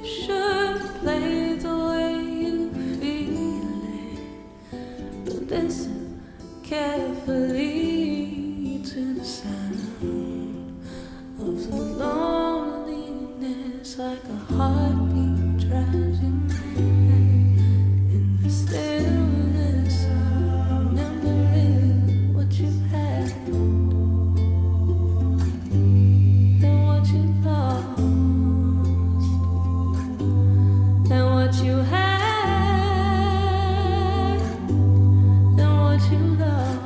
should play the way you feel it, but listen carefully to the sound of the loneliness, like a heartbeat drives you mad. In the stillness of remembering what you had and what you lost and what you had and what you lost.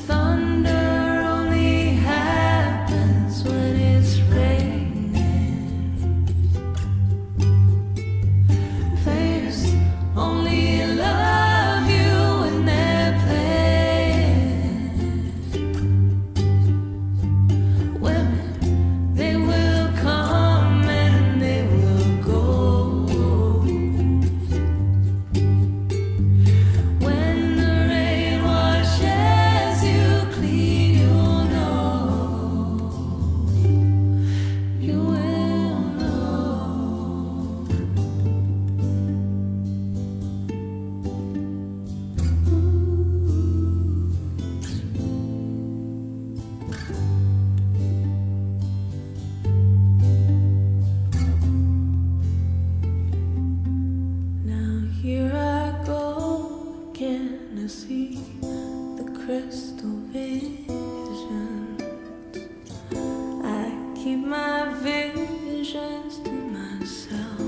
Thunder only happens when it's raining. Players only love you when they're playing. Women, they will come and they will go. When the rain washes you clean, you'll know. You will know. Now here I go again to see the crystal visions. I keep my visions to myself.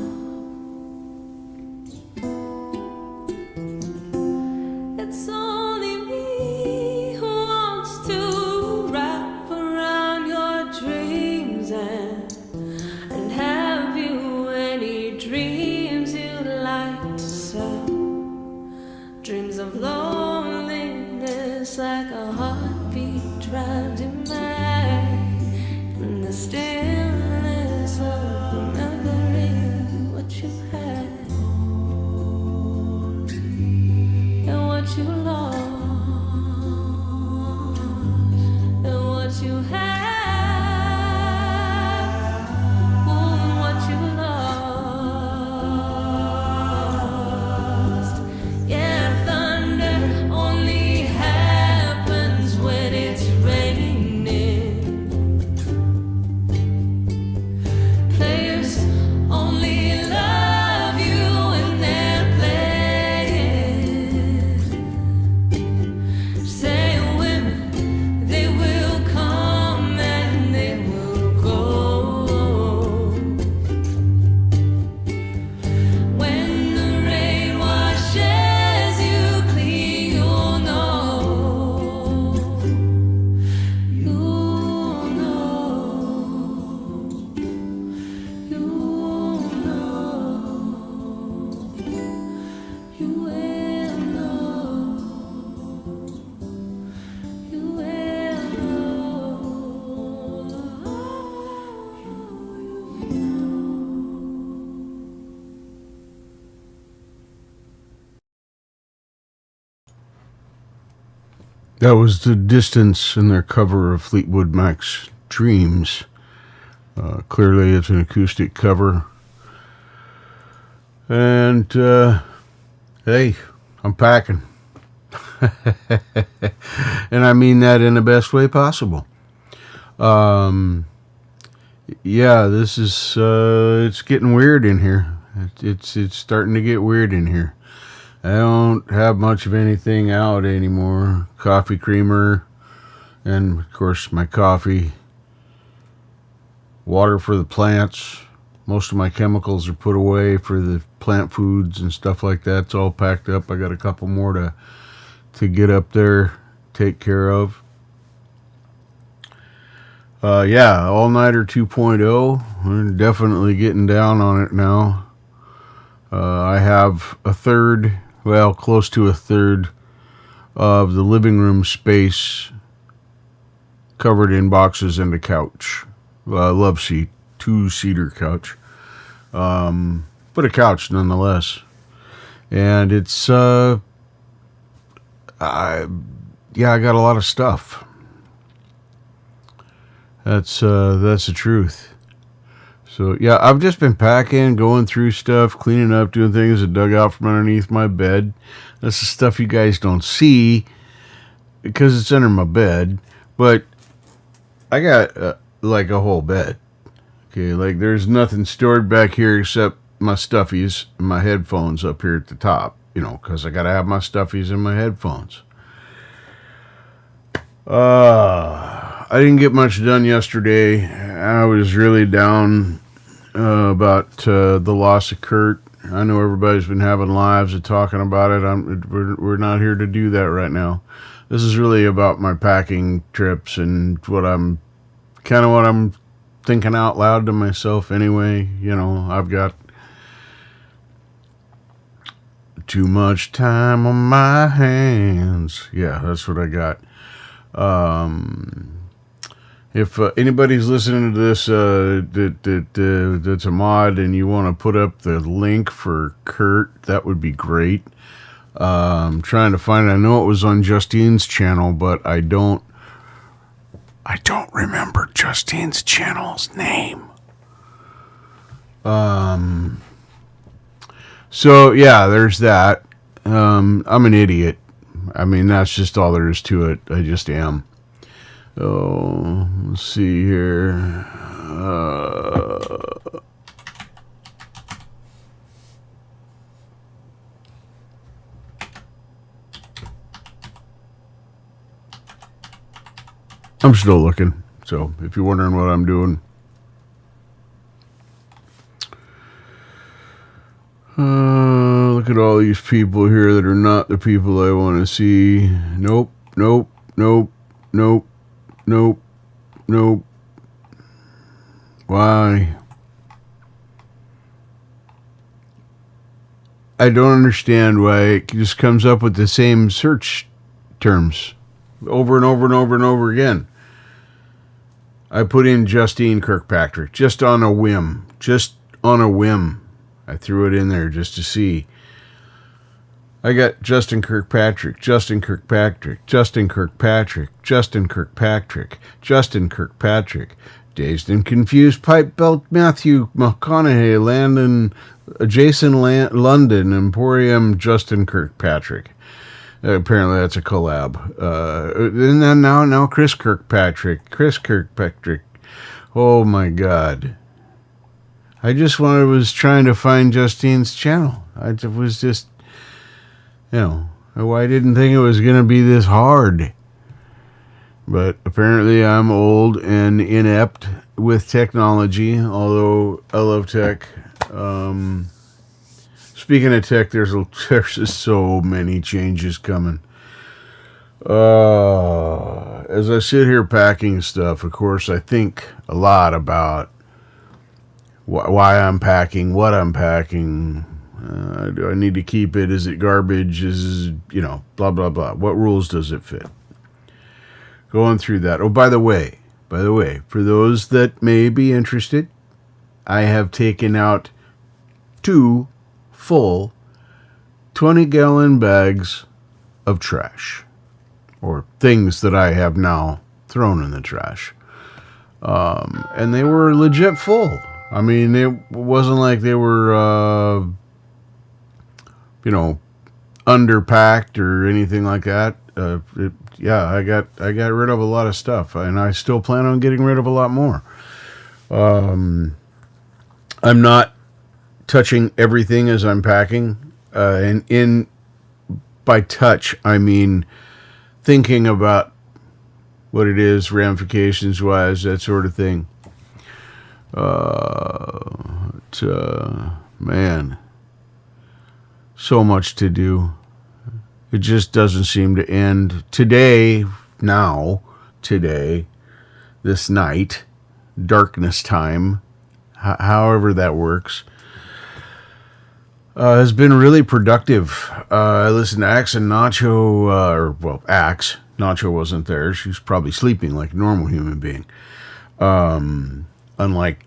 It's only me who wants to wrap around your dreams and have you any dreams you'd like to sell. Dreams of loneliness, like a heartbeat drives you mad. In the stillness of remembering what you had and what you lost and what you had and what you lost. Yeah, thunder only happens when it's raining. Players only love you when they're playing. Say women, they will come and they will go. When the rain washes you clean, you'll know. You'll know. You'll know. You will know. You will That was The Distance in their cover of Fleetwood Mac's Dreams. Clearly it's an acoustic cover. And, hey, I'm packing. And I mean that in the best way possible. Yeah, this is, it's getting weird in here. It's starting to get weird in here. I don't have much of anything out anymore. Coffee creamer, and of course my coffee. Water for the plants. Most of my chemicals are put away for the plant foods and stuff like that. It's all packed up. I got a couple more to get up there, take care of. Yeah, All Nighter 2.0. We're definitely getting down on it now. I have a third, well, close to a third of the living room space covered in boxes and a couch. Love seat, 2-seater couch. But a couch nonetheless. And it's, I got a lot of stuff. That's the truth. So yeah, I've just been packing, going through stuff, cleaning up, doing things that dug out from underneath my bed. That's the stuff you guys don't see because it's under my bed. But I got like a whole bed. Okay, like there's nothing stored back here except my stuffies and my headphones up here at the top. You know, because I gotta have my stuffies and my headphones. I didn't get much done yesterday. I was really down about the loss of Kurt. I know everybody's been having lives and talking about it. We're not here to do that right now. This is really about my packing trips and what I'm thinking out loud to myself anyway. You know, I've got too much time on my hands. Yeah, that's what I got. If anybody's listening to this that's a mod and you want to put up the link for Kurt, that would be great. I'm trying to find it. I know it was on Justine's channel, but I don't remember Justine's channel's name. So yeah, there's that. I'm an idiot. I mean, that's just all there is to it. I just am. Oh, let's see here. I'm still looking. So if you're wondering what I'm doing. Look at all these people here that are not the people I want to see. Nope, nope, nope, nope, nope, nope. Why? I don't understand why it just comes up with the same search terms over and over and over and over again. I put in Justine Kirkpatrick just on a whim. Just on a whim. I threw it in there just to see. I got Justin Kirkpatrick, Justin Kirkpatrick, Justin Kirkpatrick, Justin Kirkpatrick, Justin Kirkpatrick, Dazed and Confused, Pipe Belt, Matthew McConaughey, Landon, Jason London, Emporium, Justin Kirkpatrick. Apparently that's a collab. And then now Chris Kirkpatrick. Oh my God. I just was trying to find Justine's channel. I was just, I didn't think it was going to be this hard. But apparently I'm old and inept with technology, although I love tech. Speaking of tech, there's just so many changes coming. As I sit here packing stuff, of course, I think a lot about why I'm packing, what I'm packing. Do I need to keep it? Is it garbage? Blah, blah, blah. What rules does it fit? Going through that. Oh, by the way, for those that may be interested, I have taken out 2 full 20-gallon bags of trash, or things that I have now thrown in the trash. And they were legit full. I mean, it wasn't like they were, underpacked or anything like that. I got rid of a lot of stuff, and I still plan on getting rid of a lot more. I'm not touching everything as I'm packing, and by touch I mean thinking about what it is, ramifications wise, that sort of thing. Man, so much to do. It just doesn't seem to end. Today, this night, darkness time, however that works, has been really productive. I listened to Axe and Nacho, Axe. Nacho wasn't there. She was probably sleeping like a normal human being. Unlike,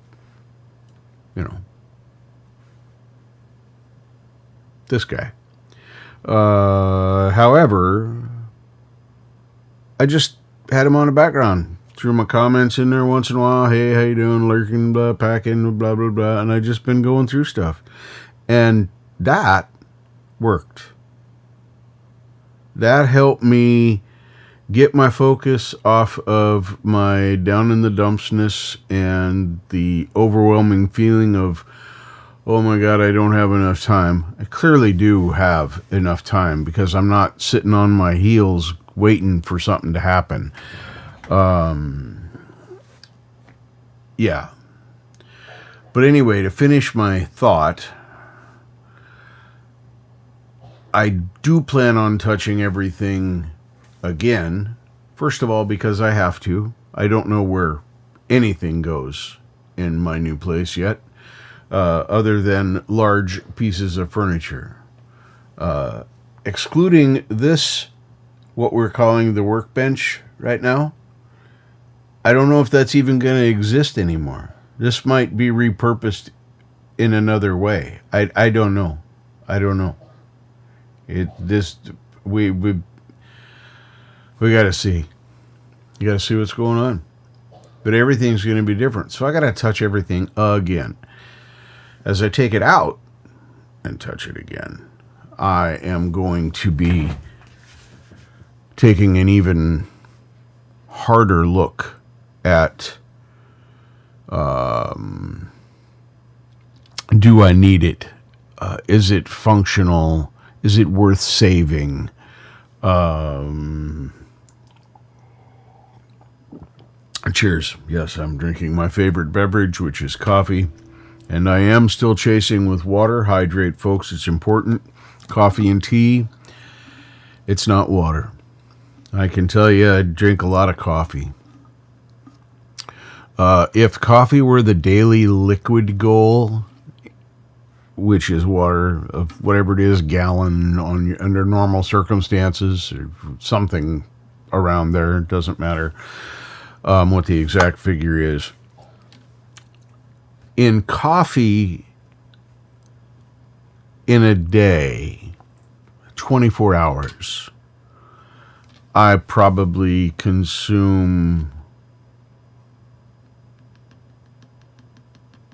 this guy. However, I just had him on the background threw my comments in there once in a while. Hey, how you doing? Lurking, blah, packing, blah, blah, blah. And I just been going through stuff. And that worked. That helped me get my focus off of my down in the dumpsness and the overwhelming feeling of, oh my God, I don't have enough time. I clearly do have enough time because I'm not sitting on my heels waiting for something to happen. Yeah. But anyway, to finish my thought, I do plan on touching everything again. First of all, because I have to. I don't know where anything goes in my new place yet, other than large pieces of furniture. Excluding this, what we're calling the workbench right now, I don't know if that's even going to exist anymore. This might be repurposed in another way. I don't know. I don't know. We got to see. You got to see what's going on. But everything's going to be different. So I got to touch everything again. As I take it out and touch it again, I am going to be taking an even harder look at, do I need it? Is it functional? Is it worth saving? Cheers. Yes, I'm drinking my favorite beverage, which is coffee. And I am still chasing with water. Hydrate, folks. It's important. Coffee and tea, it's not water. I can tell you I drink a lot of coffee. If coffee were the daily liquid goal, which is water of whatever it is, gallon under normal circumstances, or something around there, it doesn't matter what the exact figure is. In coffee, in a day, 24 hours, I probably consume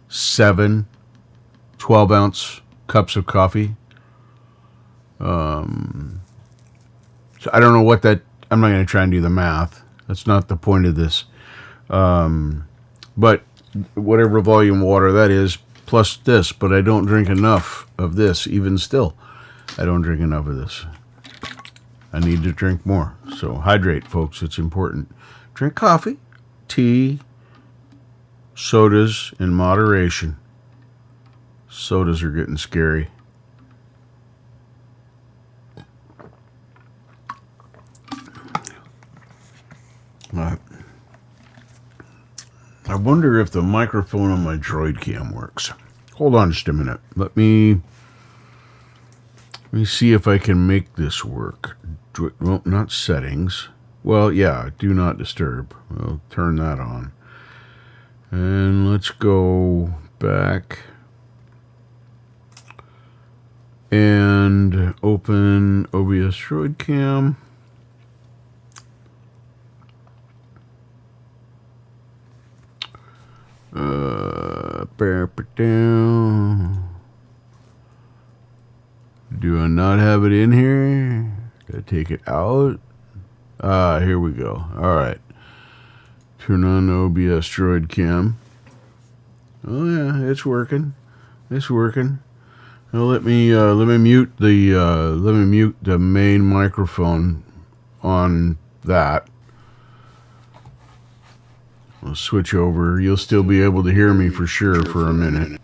7 12-ounce cups of coffee. So I don't know what that, I'm not going to try and do the math. That's not the point of this. But whatever volume water that is, plus this, but I don't drink enough of this, even still. I don't drink enough of this. I need to drink more. So hydrate, folks. It's important. Drink coffee, tea, sodas in moderation. Sodas are getting scary. I wonder if the microphone on my Droid Cam works. Hold on just a minute. Let me see if I can make this work. Well, not settings. Well, yeah, do not disturb. I'll turn that on. And let's go back and open OBS Droid Cam. Do I not have it in here? Did I take it out? Here we go. All right. Turn on the OBS Droid Cam. Oh yeah, it's working. It's working. Now let me mute the main microphone on that. I'll switch over. You'll still be able to hear me for sure for a minute.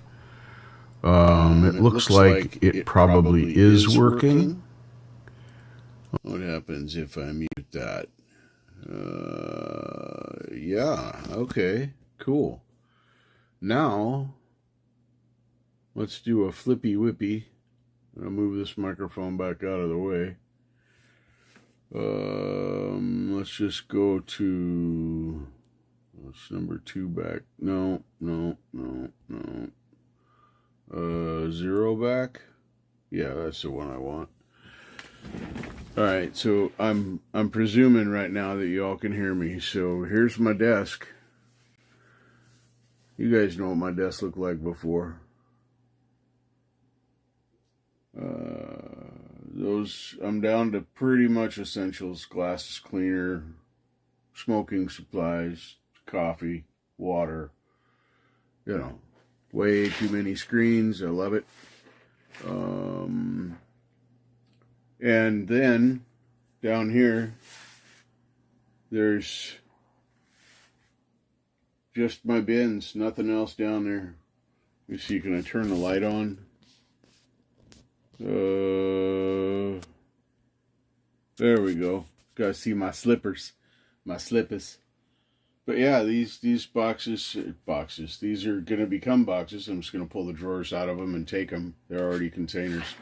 It looks like it probably is working. What happens if I mute that? Yeah, okay, cool. Now, let's do a flippy whippy. I'll move this microphone back out of the way. Let's just go to... That's number 2 back. No. 0 back. Yeah, that's the one I want. All right, so I'm presuming right now that you all can hear me. So here's my desk. You guys know what my desk looked like before. Those I'm down to pretty much essentials: glasses cleaner, smoking supplies, coffee, water. You know, way too many screens. I love it. And then down here, there's just my bins, nothing else down there. Let me see, can I turn the light on? There we go. Gotta see my slippers, my slippers. But yeah, these boxes, these are gonna become boxes. I'm just gonna pull the drawers out of them and take them. They're already containers.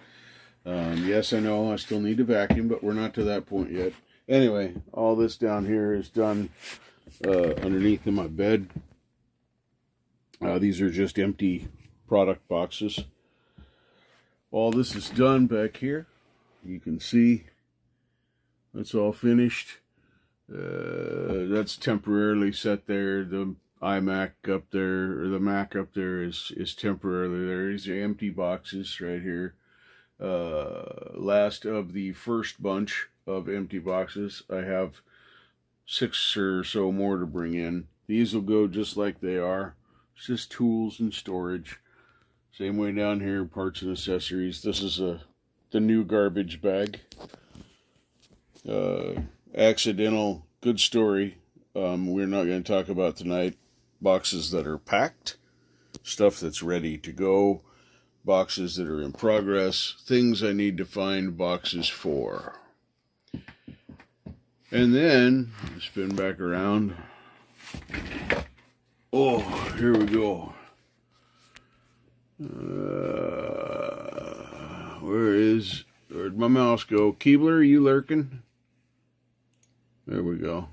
Yes, I know I still need to vacuum, but we're not to that point yet. Anyway, all this down here is done underneath in my bed. These are just empty product boxes. All this is done back here. You can see that's all finished. That's temporarily set there. The iMac up there, or the Mac up there is temporarily there. These are empty boxes right here. Last of the first bunch of empty boxes. I have 6 or so more to bring in. These will go just like they are. It's just tools and storage. Same way down here, parts and accessories. This is the new garbage bag. Accidental, good story. We're not going to talk about tonight. Boxes that are packed, stuff that's ready to go, boxes that are in progress, things I need to find boxes for. And then, spin back around. Oh, here we go. Where'd my mouse go? Keebler, are you lurking? There we go.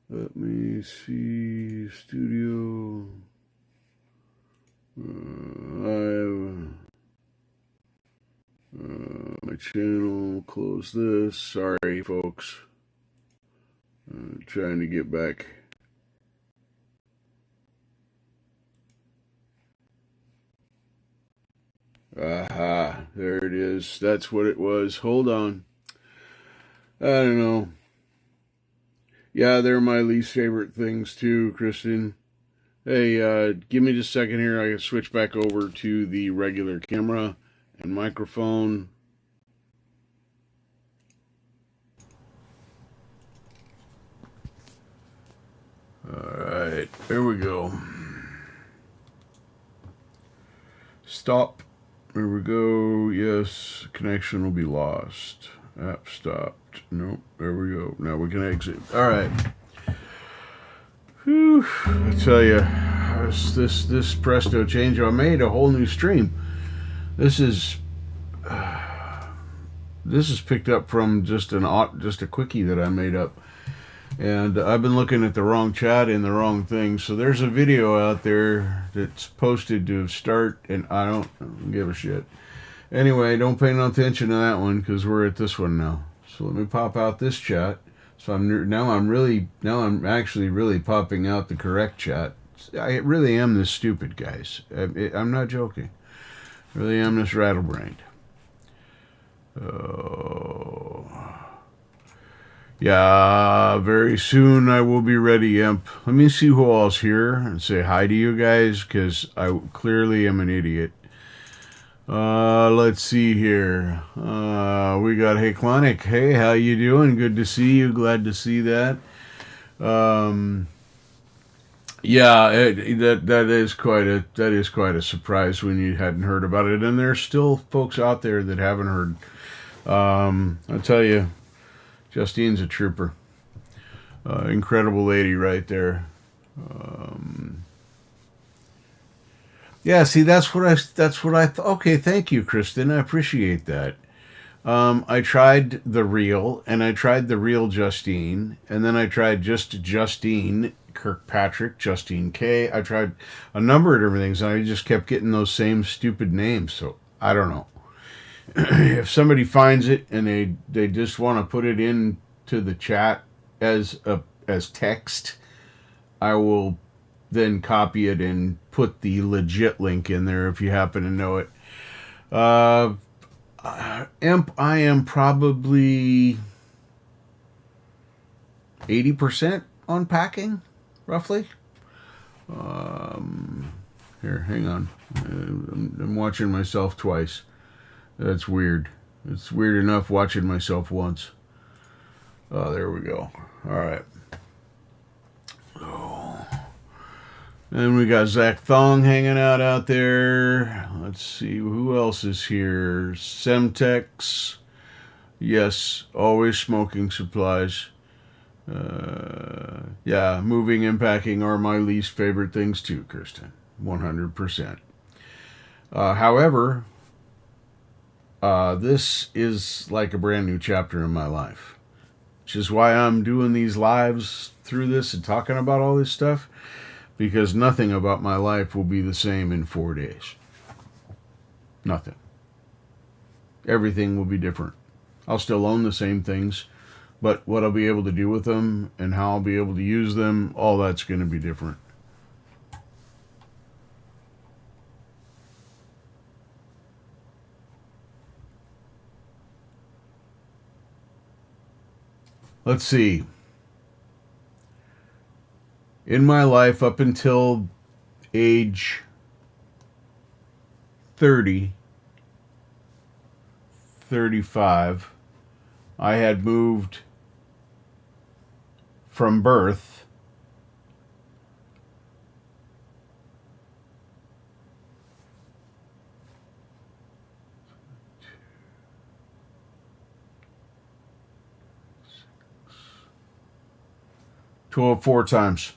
Let me see. Studio. My channel. Close this. Sorry, folks. Trying to get back. Aha, there it is. That's what it was. Hold on. I don't know. Yeah, they're my least favorite things too, Kristen. Hey, give me just a second here. I can switch back over to the regular camera and microphone. Alright, there we go. Stop. There we go. Yes, connection will be lost. App stopped. Nope, there we go. Now we can exit. Alright. Whew, I tell you, this presto change, I made a whole new stream. This is picked up from just a quickie that I made up. And I've been looking at the wrong chat and the wrong thing. So there's a video out there that's posted to start, and I don't give a shit. Anyway, don't pay no attention to that one because we're at this one now. So let me pop out this chat. So I'm actually really popping out the correct chat. I really am this stupid, guys. I'm not joking. I really am this rattlebrained. Oh. Yeah, very soon I will be ready, Imp. Let me see who all's here and say hi to you guys, because I clearly am an idiot. Let's see here. We got Hey Clonic. Hey, how you doing? Good to see you. Glad to see that. Yeah, that is quite a surprise when you hadn't heard about it, and there's still folks out there that haven't heard. I'll tell you. Justine's a trooper. Incredible lady right there. Yeah, see, that's what I thought. Okay, thank you, Kristen. I appreciate that. I tried the real, and I tried the real Justine, and then I tried just Justine, Kirkpatrick, Justine K. I tried a number of different things, and I just kept getting those same stupid names. So I don't know. If somebody finds it and they just want to put it into the chat as text, I will then copy it and put the legit link in there if you happen to know it. Imp, I am probably 80% on packing, roughly. Here, hang on. I'm watching myself twice. That's weird. It's weird enough watching myself once. Oh, there we go. All right. Oh. And we got Zach Thong hanging out there. Let's see, who else is here? Semtex. Yes, always smoking supplies. Yeah, moving and packing are my least favorite things too, Kirsten. 100%. However, this is like a brand new chapter in my life, which is why I'm doing these lives through this and talking about all this stuff, because nothing about my life will be the same in 4 days. Nothing. Everything will be different. I'll still own the same things, but what I'll be able to do with them and how I'll be able to use them, all that's going to be different. Let's see. In my life, up until age 30, 35, I had moved from birth to 4 times.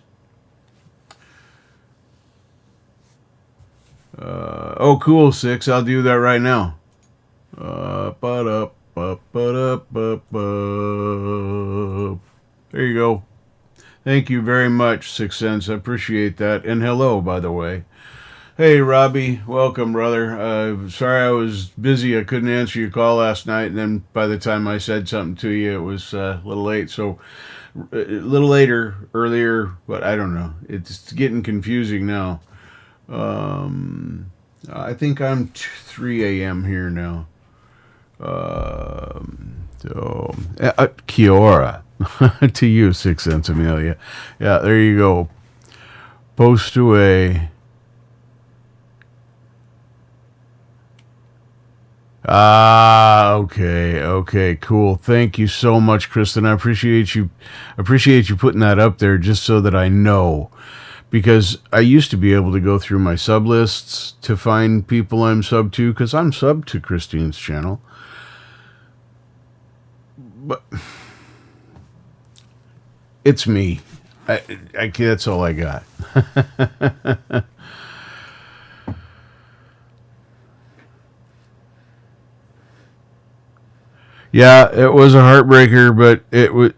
Oh, cool, 6. I'll do that right now. There you go. Thank you very much, 6 cents. I appreciate that. And hello, by the way. Hey, Robbie. Welcome, brother. Sorry I was busy. I couldn't answer your call last night. And then by the time I said something to you, it was a little late. So a little later, earlier, but I don't know. It's getting confusing now. I think I'm 3 a.m. here now. So, Kia ora to you, 6 cents, Amelia. Yeah, there you go. Post away. Okay, cool. Thank you so much, Kristen. I appreciate you putting that up there just so that I know. Because I used to be able to go through my sub lists to find people I'm sub to, because I'm sub to Christine's channel. But it's me. That's all I got. Yeah, it was a heartbreaker, but it was.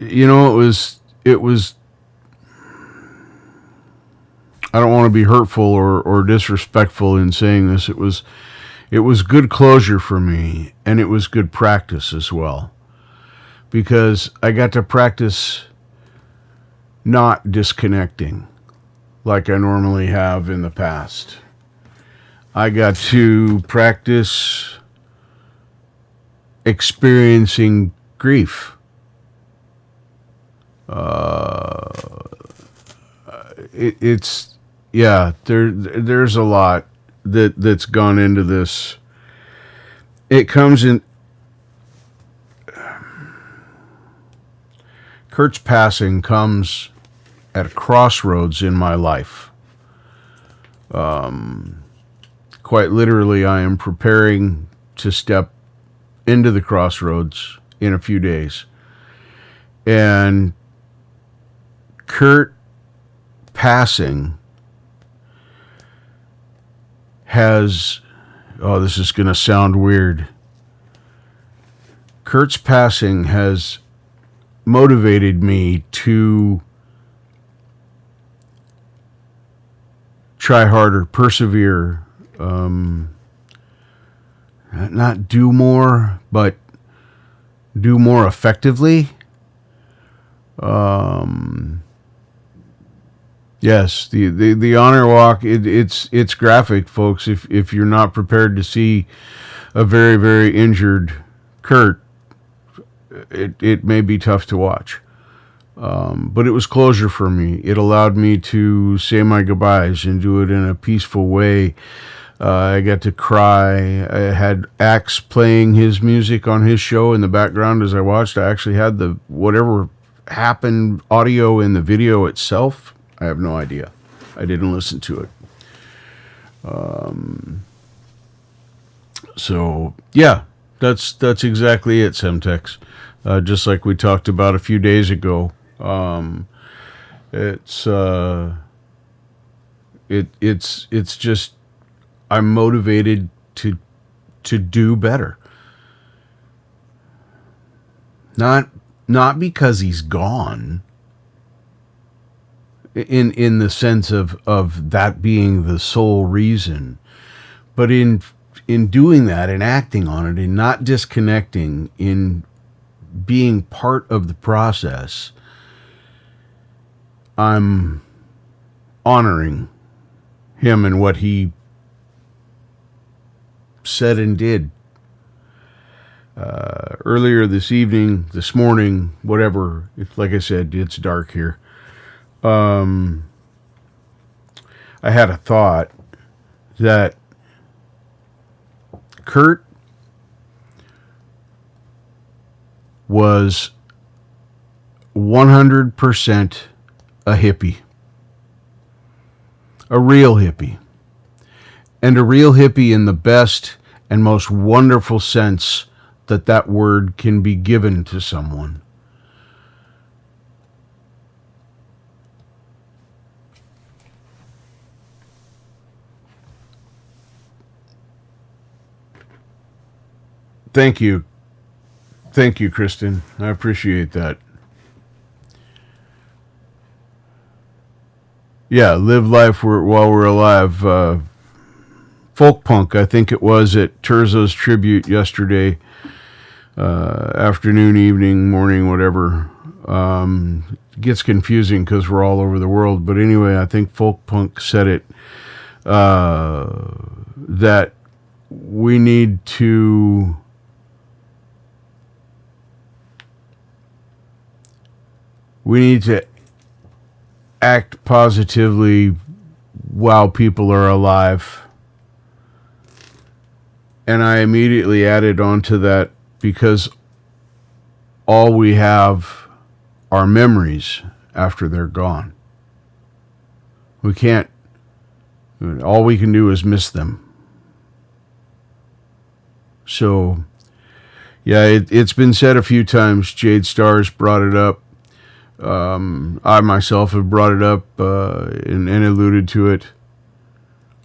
I don't want to be hurtful or disrespectful in saying this. It was good closure for me, and it was good practice as well, because I got to practice not disconnecting like I normally have in the past. I got to practice experiencing grief. There's a lot that's gone into this. It comes in. Kurt's passing comes at a crossroads in my life. Quite literally, I am preparing to step into the crossroads in a few days. And Kurt passing has, this is going to sound weird. Kurt's passing has motivated me to try harder, persevere, not do more, but do more effectively. Yes, the honor walk, it's graphic, folks. If you're not prepared to see a very, very injured Kurt, it may be tough to watch. But it was closure for me. It allowed me to say my goodbyes and do it in a peaceful way. I got to cry. I had Axe playing his music on his show in the background as I watched. I actually had the whatever happened audio in the video itself. I have no idea. I didn't listen to it. So yeah, that's exactly it, Semtex. Just like we talked about a few days ago. It's just I'm motivated to do better. Not because he's gone. In the sense of that being the sole reason, but in doing that and acting on it and not disconnecting, in being part of the process, I'm honoring him and what he said and did. Earlier this morning, whatever, like I said, it's dark here. I had a thought that Kurt was 100% a hippie. A real hippie. And a real hippie in the best and most wonderful sense that word can be given to someone. Thank you, Kristen. I appreciate that. Yeah, live life while we're alive. Folk punk, I think it was at Terzo's tribute yesterday, afternoon, evening, morning, whatever. It gets confusing because we're all over the world. But anyway, I think folk punk said it, that we need to act positively while people are alive. And I immediately added on to that, because all we have are memories after they're gone. We can't, all we can do is miss them. So, yeah, it's been said a few times. Jade Stars brought it up. I myself have brought it up and alluded to it.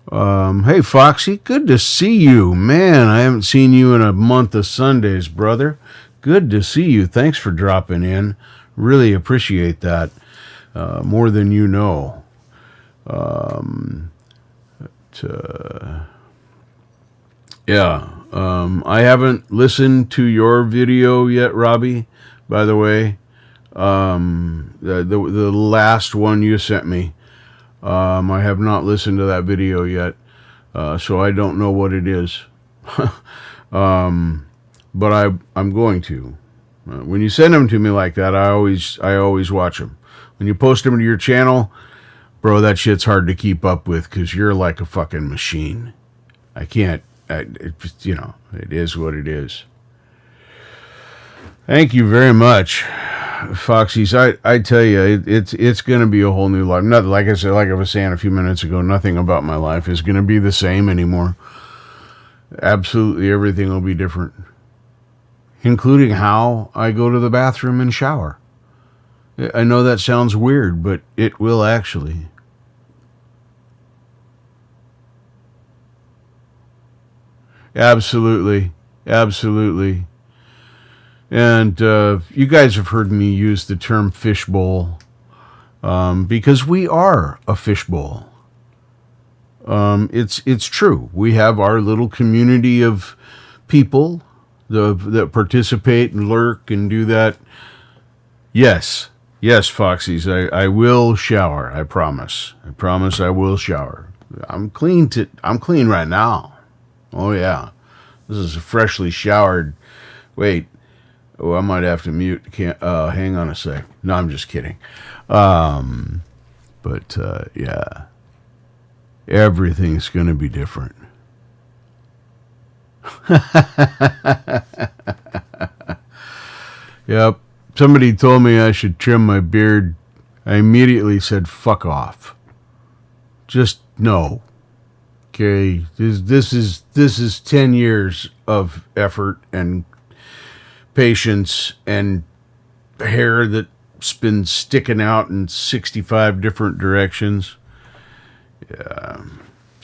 Hey, Foxy, good to see you. Man, I haven't seen you in a month of Sundays, brother. Good to see you. Thanks for dropping in. Really appreciate that. More than you know. I haven't listened to your video yet, Robbie, by the way. The last one you sent me. I have not listened to that video yet, so I don't know what it is. But I'm going to. When you send them to me like that, I always watch them. When you post them to your channel, bro, that shit's hard to keep up with because you're like a fucking machine. I can't. It is what it is. Thank you very much, Foxies. I tell you, it's going to be a whole new life. Not like I was saying a few minutes ago, nothing about my life is going to be the same anymore. Absolutely everything will be different, including how I go to the bathroom and shower. I know that sounds weird, but it will actually. Absolutely. And you guys have heard me use the term fishbowl, because we are a fishbowl. It's true. We have our little community of people that participate and lurk and do that. Yes, Foxies. I will shower. I promise. I will shower. I'm clean right now. Oh yeah, this is a freshly showered. Wait. Oh, I might have to mute. Can't. Hang on a sec. No, I'm just kidding. But yeah, everything's gonna be different. Yep. Somebody told me I should trim my beard. I immediately said, "Fuck off." Just no. Okay. This is 10 years of effort and patience and hair that's been sticking out in 65 different directions. Yeah.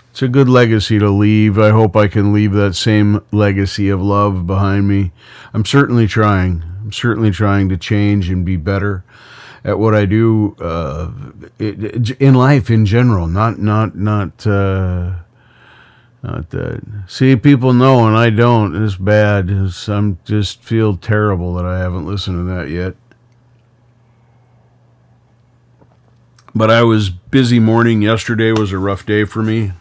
It's a good legacy to leave. I hope I can leave that same legacy of love behind me. I'm certainly trying. To change and be better at what I do in life in general. Not that. See, people know and I don't. It's bad. I'm just feel terrible that I haven't listened to that yet. But I was busy mourning. Yesterday was a rough day for me.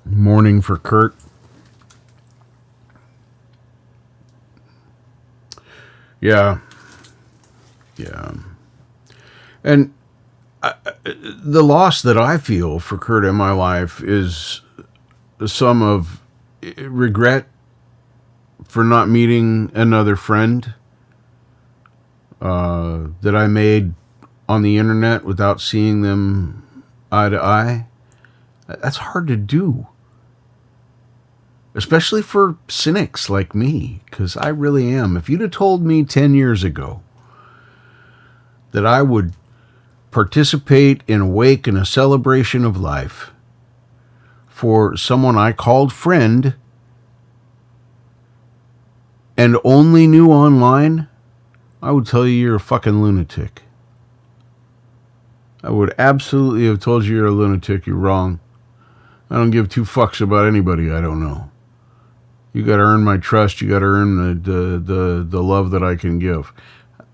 Mourning for Kurt. Yeah. And the loss that I feel for Kurt in my life is some of regret for not meeting another friend that I made on the internet without seeing them eye to eye. That's hard to do. Especially for cynics like me, because I really am. If you'd have told me 10 years ago that I would participate in a wake and a celebration of life for someone I called friend and only knew online, I would tell you you're a fucking lunatic. I would absolutely have told you you're a lunatic. You're wrong. I don't give two fucks about anybody I don't know. You got to earn my trust. You got to earn the love that I can give.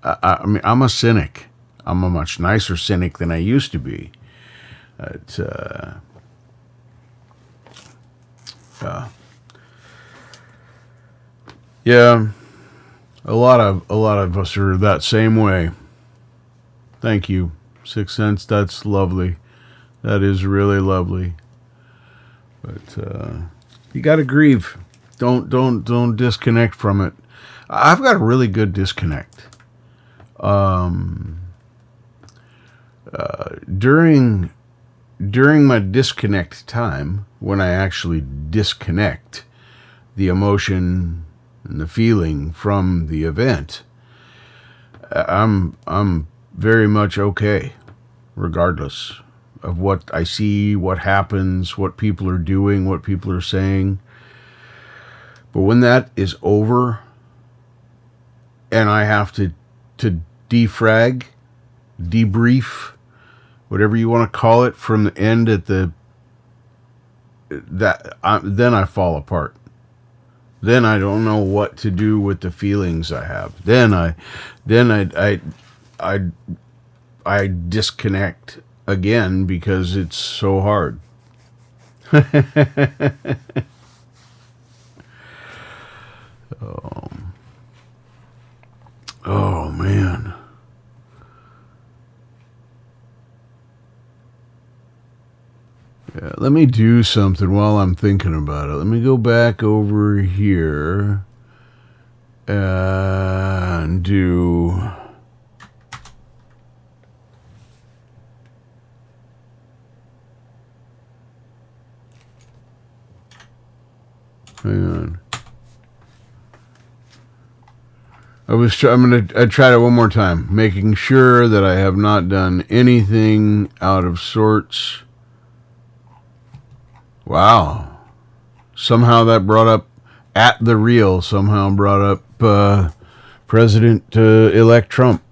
I mean, I'm a cynic. I'm a much nicer cynic than I used to be. Yeah, a lot of us are that same way. Thank you, 6 cents. That's lovely. That is really lovely. But you got to grieve. Don't disconnect from it. I've got a really good disconnect. During my disconnect time, when I actually disconnect the emotion and the feeling from the event, I'm very much okay, regardless of what I see, what happens, what people are doing, what people are saying. But when that is over and I have to debrief, whatever you want to call it, from the end at then I fall apart. Then I don't know what to do with the feelings I have. Then I disconnect again because it's so hard. Oh man. Yeah, let me do something while I'm thinking about it. Let me go back over here and do... Hang on. I'm gonna try it one more time, making sure that I have not done anything out of sorts. Wow. Somehow that brought up at the real. Somehow brought up President-elect Trump.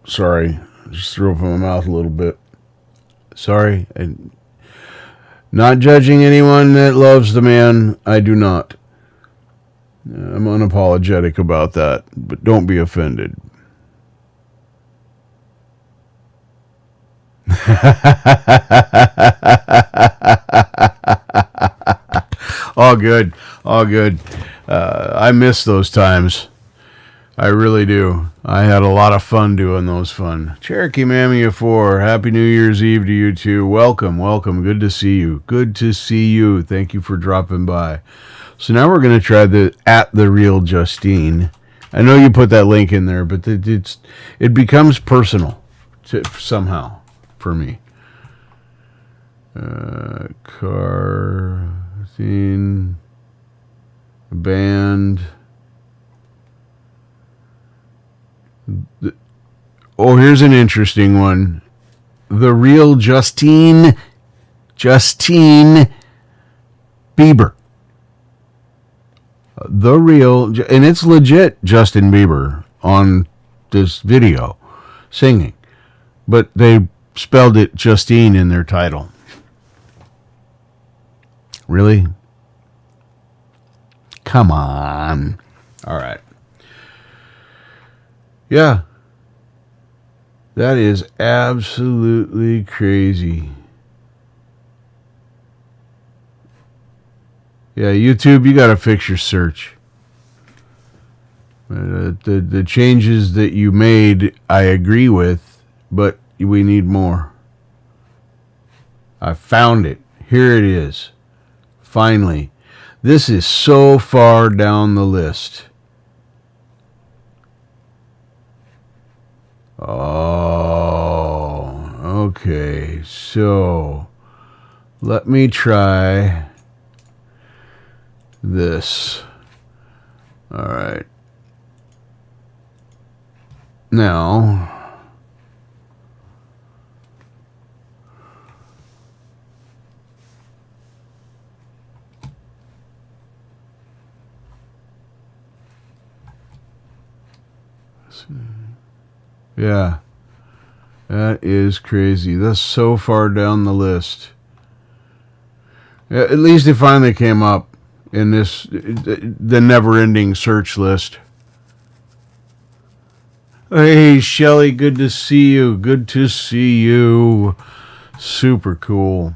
Sorry, just threw up in my mouth a little bit. Sorry. And not judging anyone that loves the man. I do not. I'm unapologetic about that, but don't be offended. All good. All good. I miss those times. I really do. I had a lot of fun doing those fun. Cherokee Mammy of 4. Happy New Year's Eve to you too. Welcome, welcome. Good to see you. Good to see you. Thank you for dropping by. So now we're going to try the at the real Justine. I know you put that link in there, but it becomes personal somehow for me. Car scene band. Oh, here's an interesting one. The real Justine Bieber. The real, and it's legit Justin Bieber on this video singing, but they spelled it Justine in their title. Really? Come on. All right. Yeah. That is absolutely crazy. Yeah, YouTube, you got to fix your search. The changes that you made, I agree with, but we need more. I found it. Here it is. Finally. This is so far down the list. Oh, okay. So, let me try this. All right. Now, yeah, that is crazy. That's so far down the list. Yeah, at least it finally came up in the never-ending search list. Hey, Shelly, good to see you. Good to see you. Super cool.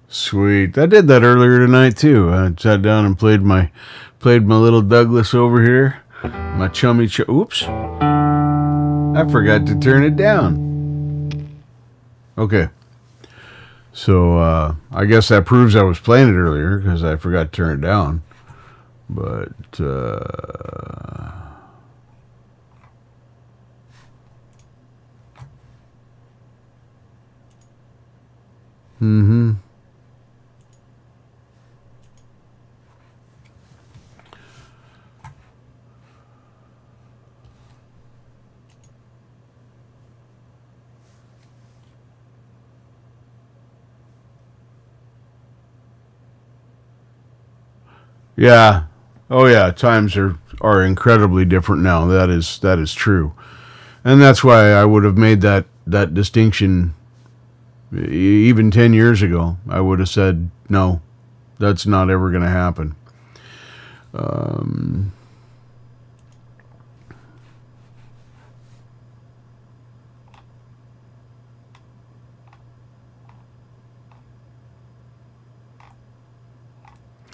Sweet. I did that earlier tonight too. I sat down and played my little Douglas over here. My chummy oops. I forgot to turn it down. Okay. So I guess that proves I was playing it earlier because I forgot to turn it down. But yeah. Oh yeah, times are incredibly different now. That is true. And that's why I would have made that distinction even 10 years ago. I would have said, no, that's not ever going to happen.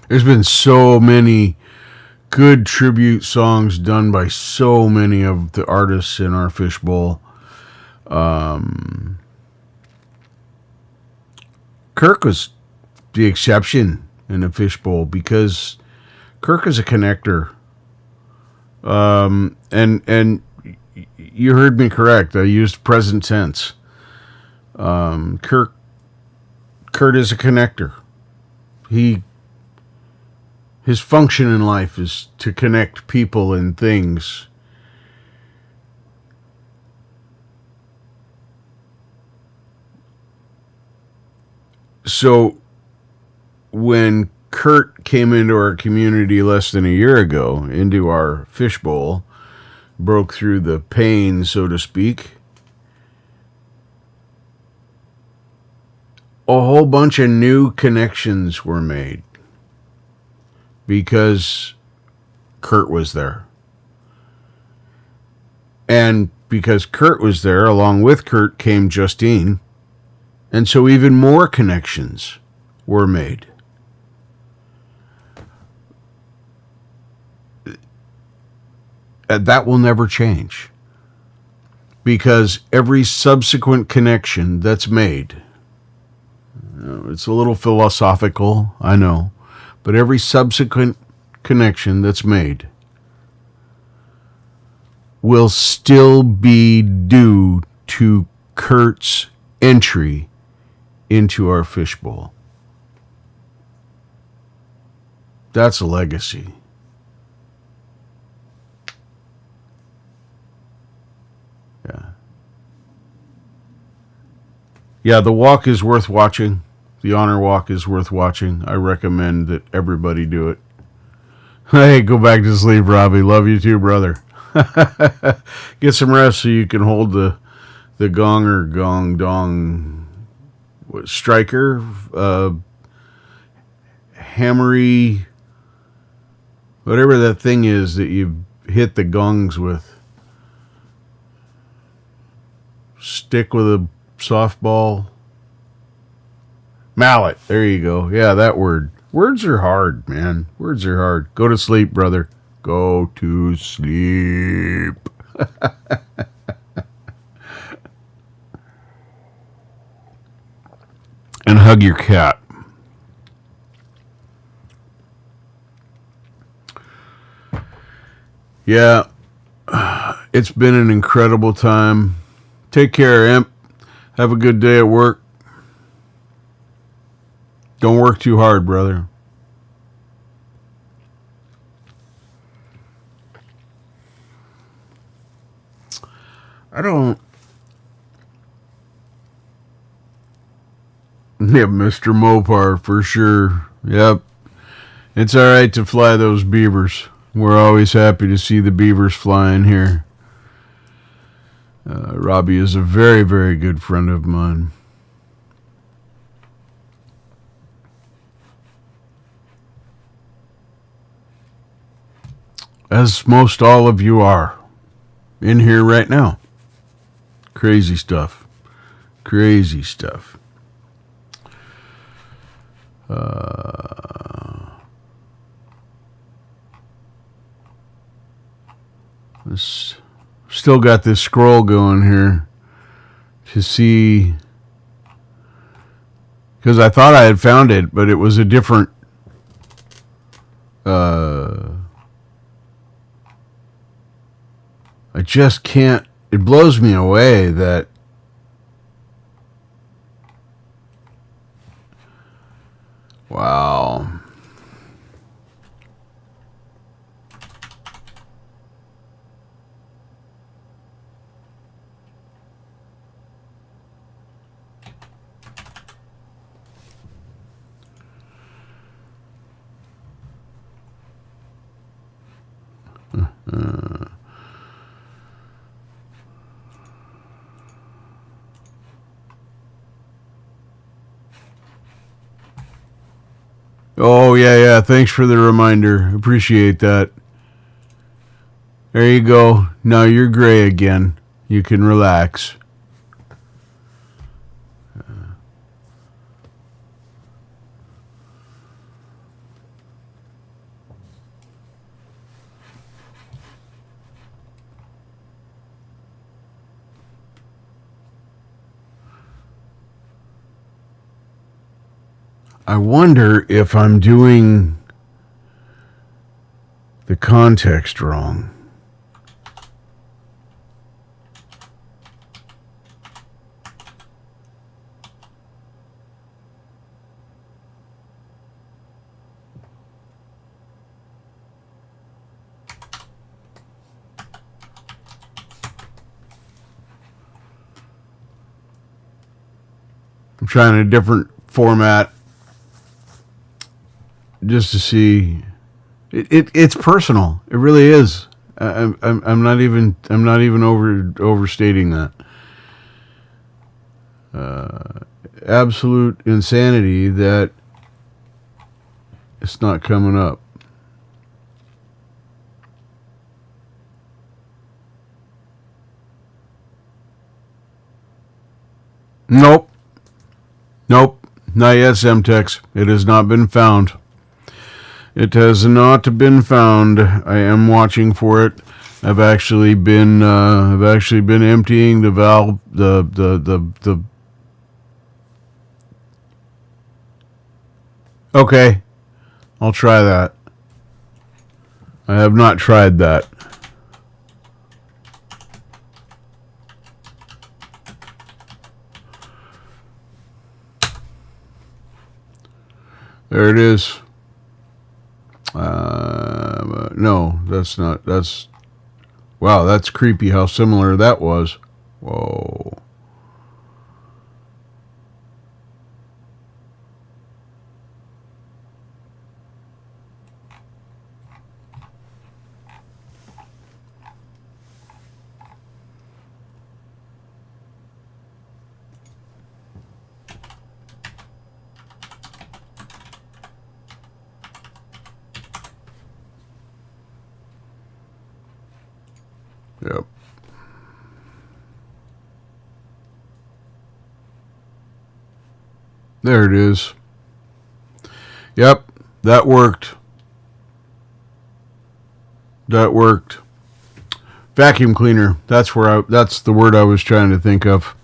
There's been so many good tribute songs done by so many of the artists in our fishbowl. Kirk was the exception in the fishbowl because Kirk is a connector. And you heard me correct. I used present tense. Kurt is a connector. His function in life is to connect people and things. So when Kurt came into our community less than a year ago, into our fishbowl, broke through the pain, so to speak, a whole bunch of new connections were made because Kurt was there. And because Kurt was there, along with Kurt came Justine. And so even more connections were made. And that will never change. Because every subsequent connection that's made, it's a little philosophical, I know, but every subsequent connection that's made will still be due to Kurt's entry into our fishbowl. That's a legacy. Yeah, the walk is worth watching. The honor walk is worth watching. I recommend that everybody do it. Hey, go back to sleep, Robbie. Love you too, brother. Get some rest so you can hold the gong or gong dong striker, hammery, whatever that thing is that you hit the gongs with. Stick with a softball. Mallet. There you go. Yeah, that word. Words are hard, man. Words are hard. Go to sleep, brother. Go to sleep. And hug your cat. Yeah. It's been an incredible time. Take care, Imp. Have a good day at work. Don't work too hard, brother. I don't... Yeah, Mr. Mopar, for sure. Yep. It's alright to fly those beavers. We're always happy to see the beavers flying here. Robbie is a very, very good friend of mine. As most all of you are in here right now. Crazy stuff. Crazy stuff. This... Still got this scroll going here to see, because I thought I had found it, but it was a different I just can't, it blows me away that wow. Oh, yeah. Thanks for the reminder. Appreciate that. There you go. Now you're gray again. You can relax. I wonder if I'm doing the context wrong. I'm trying a different format just to see. It's personal. It really is. I'm not even overstating that. Absolute insanity that it's not coming up. Nope. Nope. Not yet, Semtex. It has not been found. It has not been found. I am watching for it. I've actually been emptying the valve, the. Okay, I'll try that. I have not tried that. There it is. No, that's not. That's. Wow, that's creepy how similar that was. Whoa. Yep. There it is. Yep, that worked. That worked. Vacuum cleaner. That's the word I was trying to think of.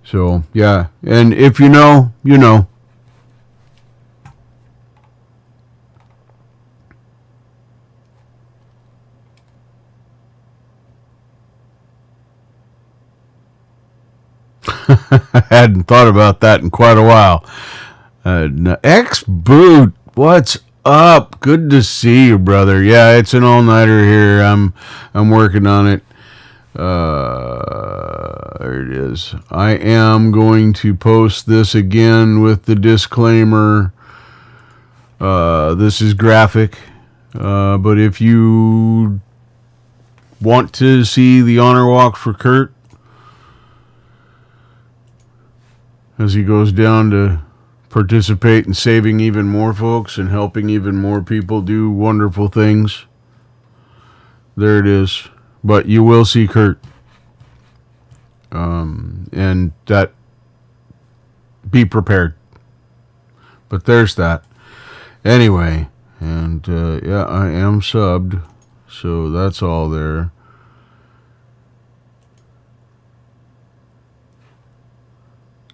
So, yeah. And if you know, you know. I hadn't thought about that in quite a while. X-Boot, what's up? Good to see you, brother. Yeah, it's an all-nighter here. I'm working on it. There it is. I am going to post this again with the disclaimer. This is graphic, but if you want to see the honor walk for Kurt, as he goes down to participate in saving even more folks and helping even more people do wonderful things. There it is. But you will see Kurt. And that, be prepared. But there's that. Anyway, and yeah, I am subbed. So that's all there.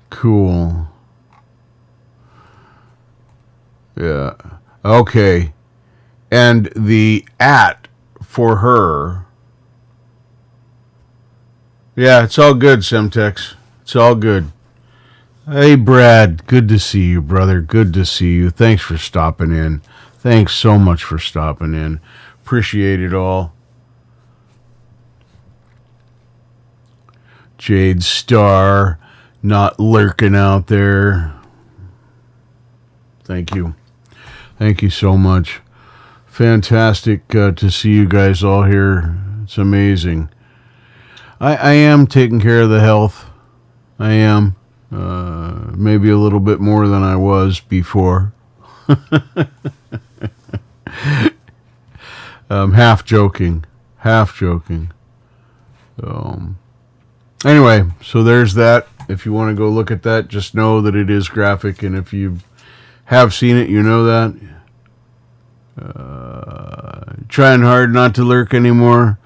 Cool. Yeah. Okay. And the @ for her. Yeah, it's all good, Semtex. It's all good. Hey, Brad. Good to see you, brother. Good to see you. Thanks for stopping in. Thanks so much for stopping in. Appreciate it all. Jade Star. Not lurking out there. Thank you. Thank you so much. Fantastic to see you guys all here. It's amazing. I am taking care of the health. I am. Maybe a little bit more than I was before. Half joking. Half joking. Anyway, so there's that. If you want to go look at that, just know that it is graphic, and if you have seen it, you know that. Trying hard not to lurk anymore,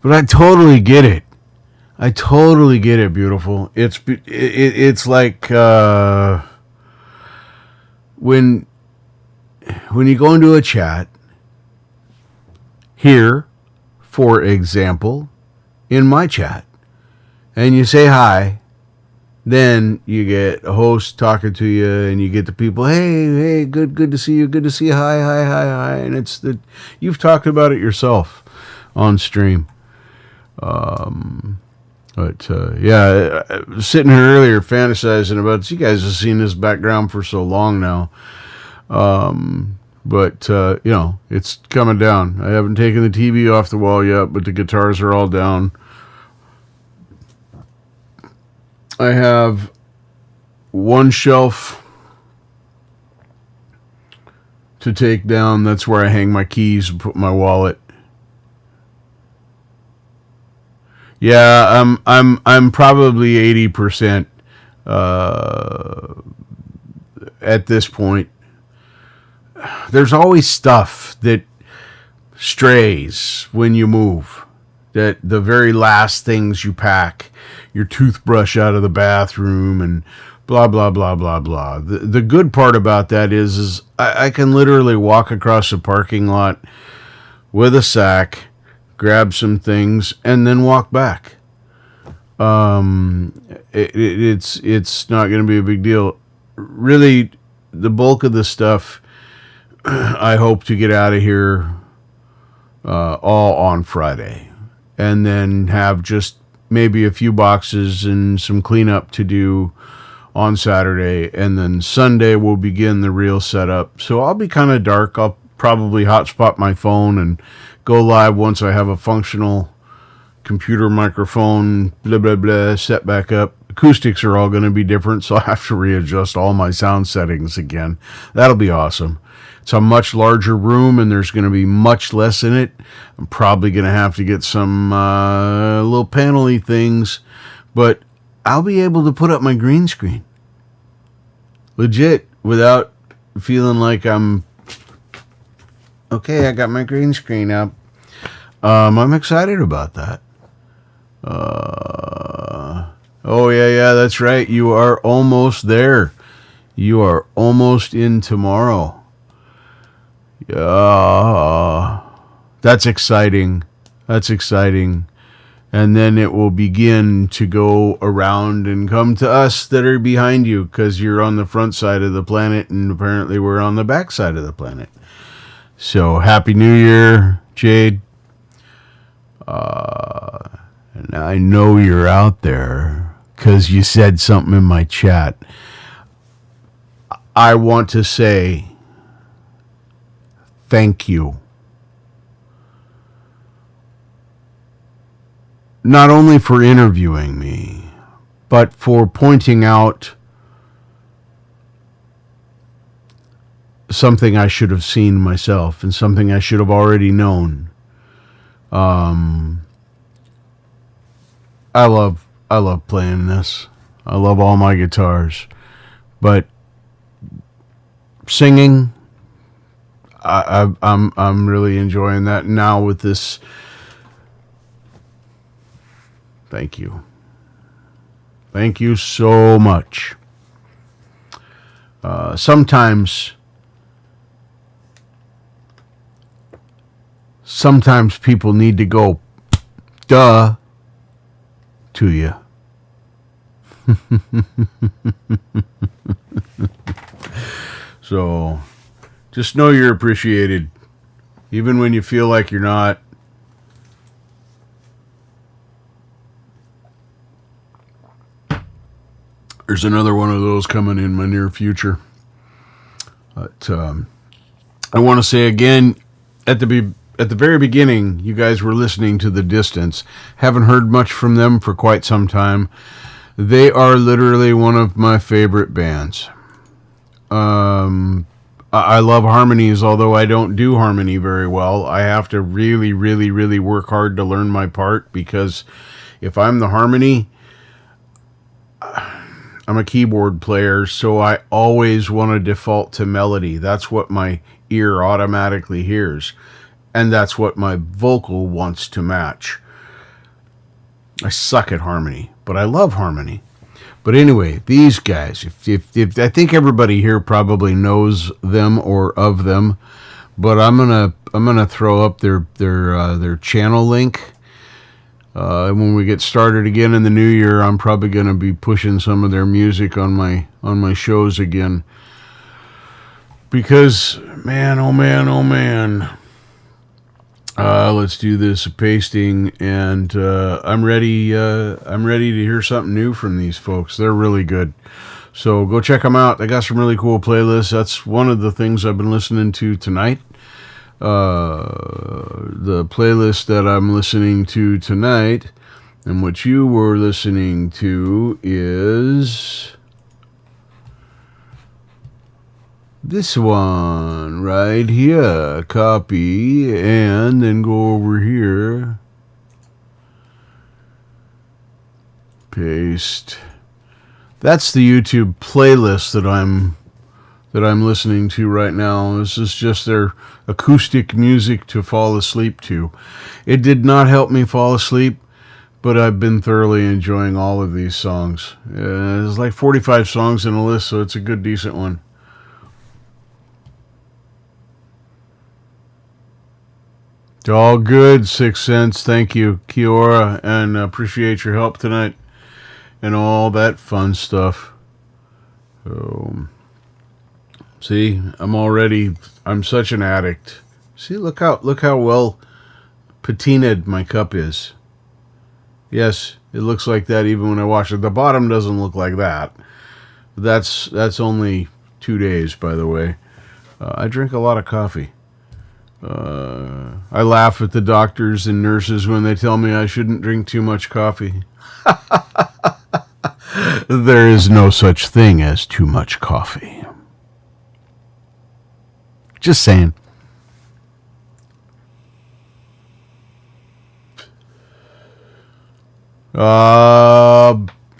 but I totally get it. I totally get it, beautiful. It's like when you go into a chat here, for example, in my chat, and you say hi. Then you get a host talking to you, and you get the people, hey, good to see you, good to see you, hi, and it's you've talked about it yourself on stream. But yeah, I was sitting here earlier fantasizing about this. You guys have seen this background for so long now, But, it's coming down. I haven't taken the TV off the wall yet, but the guitars are all down. I have one shelf to take down. That's where I hang my keys and put my wallet. Yeah, I'm probably 80% at this point. There's always stuff that strays when you move. That the very last things you pack, your toothbrush out of the bathroom and blah, blah, blah, blah, blah. The good part about that is I can literally walk across the parking lot with a sack, grab some things, and then walk back. It's not going to be a big deal. Really, the bulk of the stuff I hope to get out of here all on Friday, and then have just maybe a few boxes and some cleanup to do on Saturday, and then Sunday we'll begin the real setup. So I'll be kind of dark. I'll probably hotspot my phone and go live once I have a functional computer microphone, blah, blah, blah, set back up. Acoustics are all going to be different, so I'll have to readjust all my sound settings again. That'll be awesome. It's a much larger room, and there's going to be much less in it. I'm probably going to have to get some little panel-y things, but I'll be able to put up my green screen. Legit, without feeling like I'm... Okay, I got my green screen up. I'm excited about that. Oh, yeah, that's right. You are almost there. You are almost in tomorrow. That's exciting. That's exciting. And then it will begin to go around and come to us that are behind you, because you're on the front side of the planet and apparently we're on the back side of the planet. So Happy New Year, Jade. And I know you're out there because you said something in my chat. I want to say thank you. Not only for interviewing me, but for pointing out something I should have seen myself and something I should have already known. I love playing this. I love all my guitars, but singing, I'm really enjoying that now with this. Thank you. Thank you so much. Sometimes people need to go, duh, to you. So, just know you're appreciated, even when you feel like you're not. There's another one of those coming in my near future. But I want to say again, at the very beginning, you guys were listening to The Distance. Haven't heard much from them for quite some time. They are literally one of my favorite bands. I love harmonies, although I don't do harmony very well. I have to really, really, really work hard to learn my part, because if I'm the harmony, I'm a keyboard player, so I always want to default to melody. That's what my ear automatically hears, and that's what my vocal wants to match. I suck at harmony, but I love harmony. But anyway, these guys, if I think everybody here probably knows them or of them, but I'm gonna throw up their channel link. When we get started again in the new year, I'm probably going to be pushing some of their music on my shows again. Because, man, oh man. Let's do this pasting, and I'm ready to hear something new from these folks. They're really good. So go check them out. They got some really cool playlists. That's one of the things I've been listening to tonight. The playlist that I'm listening to tonight and what you were listening to is this one right here. Copy and then go over here. Paste. That's the YouTube playlist that I'm listening to right now. This is just their acoustic music to fall asleep to. It did not help me fall asleep, but I've been thoroughly enjoying all of these songs. There's like 45 songs in the list, so it's a good, decent one. It's all good, Sixth Sense. Thank you, Kiora, and appreciate your help tonight and all that fun stuff. See, I'm such an addict. See, look how well patinaed my cup is. Yes, it looks like that even when I wash it. The bottom doesn't look like that. That's only 2 days, by the way. I drink a lot of coffee. I laugh at the doctors and nurses when they tell me I shouldn't drink too much coffee. There is no such thing as too much coffee. Just saying.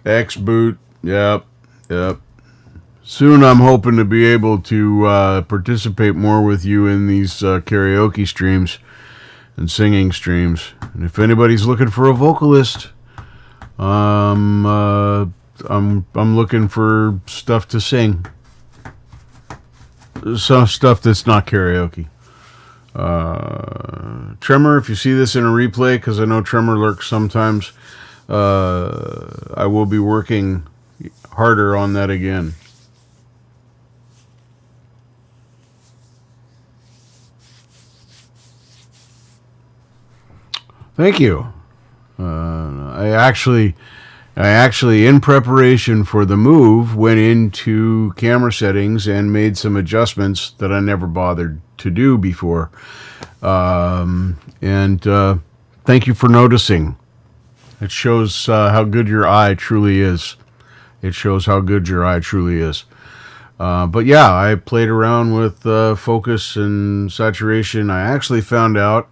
X-Boot. Yep. Soon I'm hoping to be able to participate more with you in these karaoke streams and singing streams. And if anybody's looking for a vocalist, I'm looking for stuff to sing. Some stuff that's not karaoke. Tremor, if you see this in a replay, because I know Tremor lurks sometimes, I will be working harder on that again. Thank you. I actually, in preparation for the move, went into camera settings and made some adjustments that I never bothered to do before. And thank you for noticing. It shows how good your eye truly is. But yeah, I played around with focus and saturation. I actually found out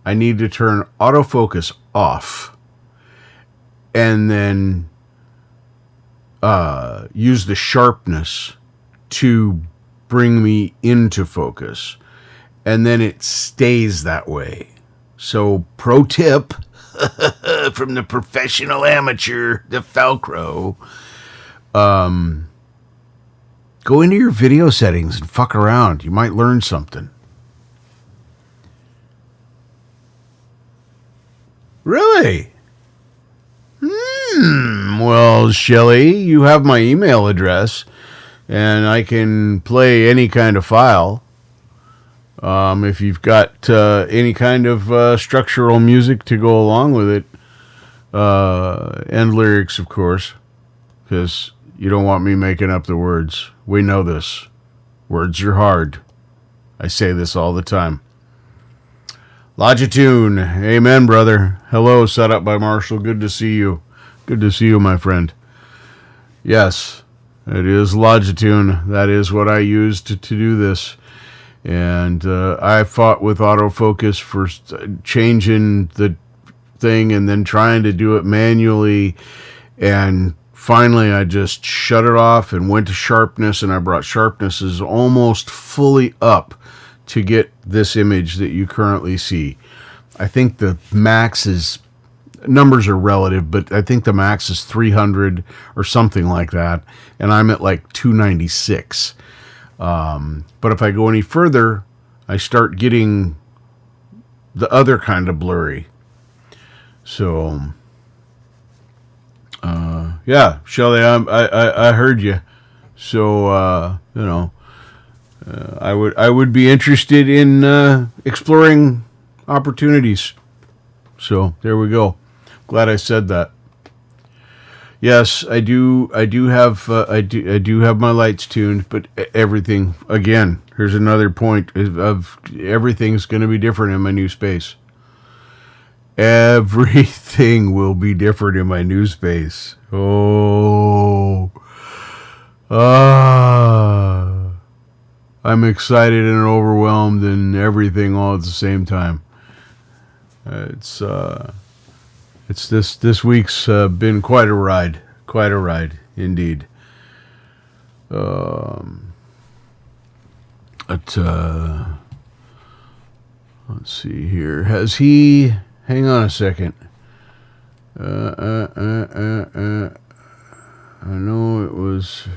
I need to turn autofocus off and then use the sharpness to bring me into focus. And then it stays that way. So, pro tip from the professional amateur, the Falcro, go into your video settings and fuck around. You might learn something. Really? Well, Shelley, you have my email address, and I can play any kind of file. If you've got any kind of structural music to go along with it, and lyrics, of course, because you don't want me making up the words. We know this. Words are hard. I say this all the time. Logitune. Amen, brother. Hello, set up by Marshall. Good to see you. Good to see you, my friend. Yes, it is Logitune. That is what I used to do this. And I fought with autofocus for changing the thing and then trying to do it manually. And finally, I just shut it off and went to sharpness. And I brought sharpnesses almost fully up to get this image that you currently see. I think the max is, numbers are relative, but I think the max is 300 or something like that. And I'm at like 296. But if I go any further, I start getting the other kind of blurry. So, yeah, Shelley, I heard you. So, I would be interested in exploring opportunities. So there we go. Glad I said that. Yes, I do. I do have my lights tuned, but everything again. Here's another point of everything's going to be different in my new space. Everything will be different in my new space. Oh, ah, I'm excited and overwhelmed and everything all at the same time. It's this week's been quite a ride indeed. But let's see here. Has he? Hang on a second. I know it was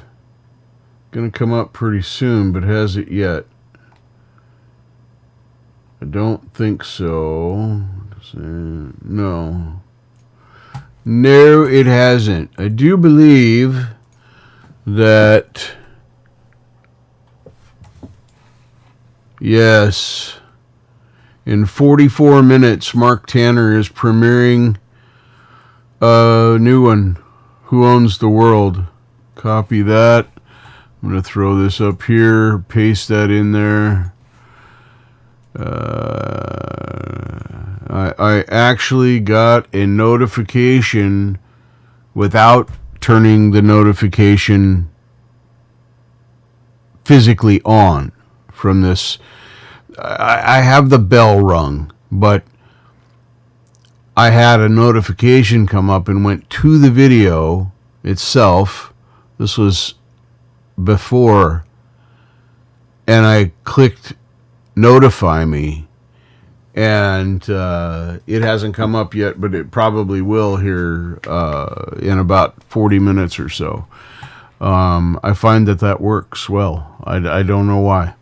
gonna come up pretty soon, but has it yet? I don't think so. No. No, it hasn't. I do believe that. Yes. In 44 minutes, Mark Tanner is premiering a new one. Who Owns the World? Copy that. I'm going to throw this up here, paste that in there. I actually got a notification without turning the notification physically on from this. I have the bell rung, but I had a notification come up and went to the video itself. This was before, and I clicked notify me, and it hasn't come up yet, but it probably will here in about 40 minutes or so. I find that works well. I don't know why,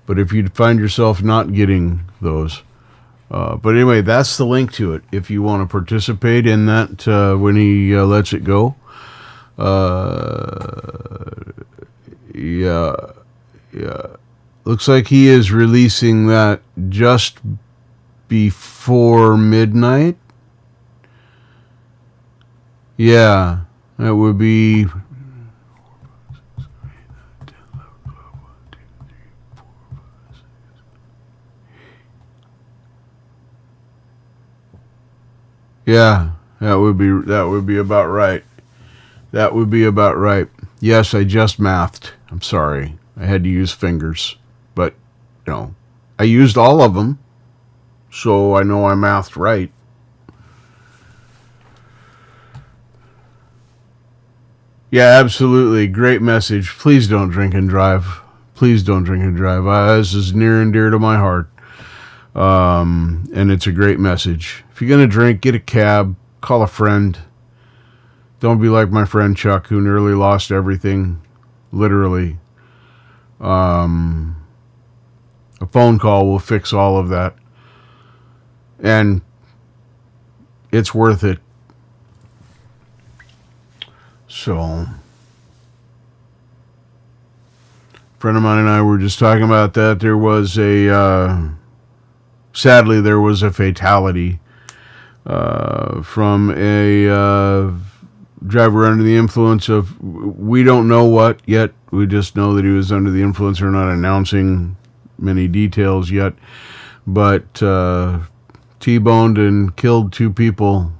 but if you find yourself not getting those, but anyway, that's the link to it if you want to participate in that when he lets it go. Yeah. Looks like he is releasing that just before midnight. Yeah, that would be. Yeah, that would be about right. That would be about right. Yes, I just mathed. I'm sorry. I had to use fingers. But, I used all of them. So I know I mathed right. Yeah, absolutely. Great message. Please don't drink and drive. Please don't drink and drive. This is near and dear to my heart. And it's a great message. If you're going to drink, get a cab. Call a friend. Don't be like my friend Chuck, who nearly lost everything. Literally. A phone call will fix all of that. And it's worth it. So, a friend of mine and I were just talking about that. There was sadly, there was a fatality from a driver under the influence of, we don't know what yet. We just know that he was under the influence. We're not announcing many details yet. But T-boned and killed two people,